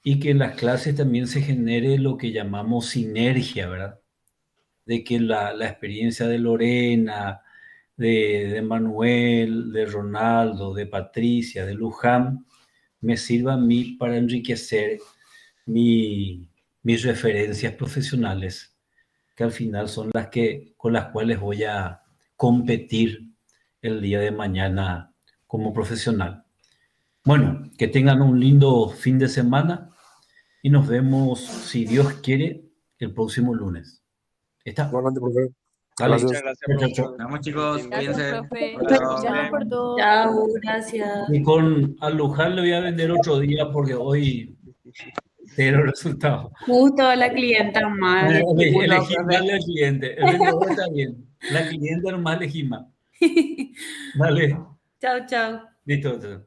y que en las clases también se genere lo que llamamos sinergia, ¿verdad? De que la experiencia de Lorena, de Manuel, de Ronaldo, de Patricia, de Luján, me sirva a mí para enriquecer mis referencias profesionales, que al final son con las cuales voy a competir el día de mañana como profesional. Bueno, que tengan un lindo fin de semana y nos vemos, si Dios quiere, el próximo lunes. ¿Está? Igualmente, profe. Dale. Muchas gracias, Chao, chao, profe. chao. Vamos chicos, Gracias, cuídense. profe. Chao. Gracias por todo. Chao, gracias. Y a Luján le voy a vender otro día porque hoy cero resultados. Justo a la clienta más. Elegí mal al cliente. El vendedor está bien. La cliente nomás elegí mal. Dale. Chao, chao. Listo.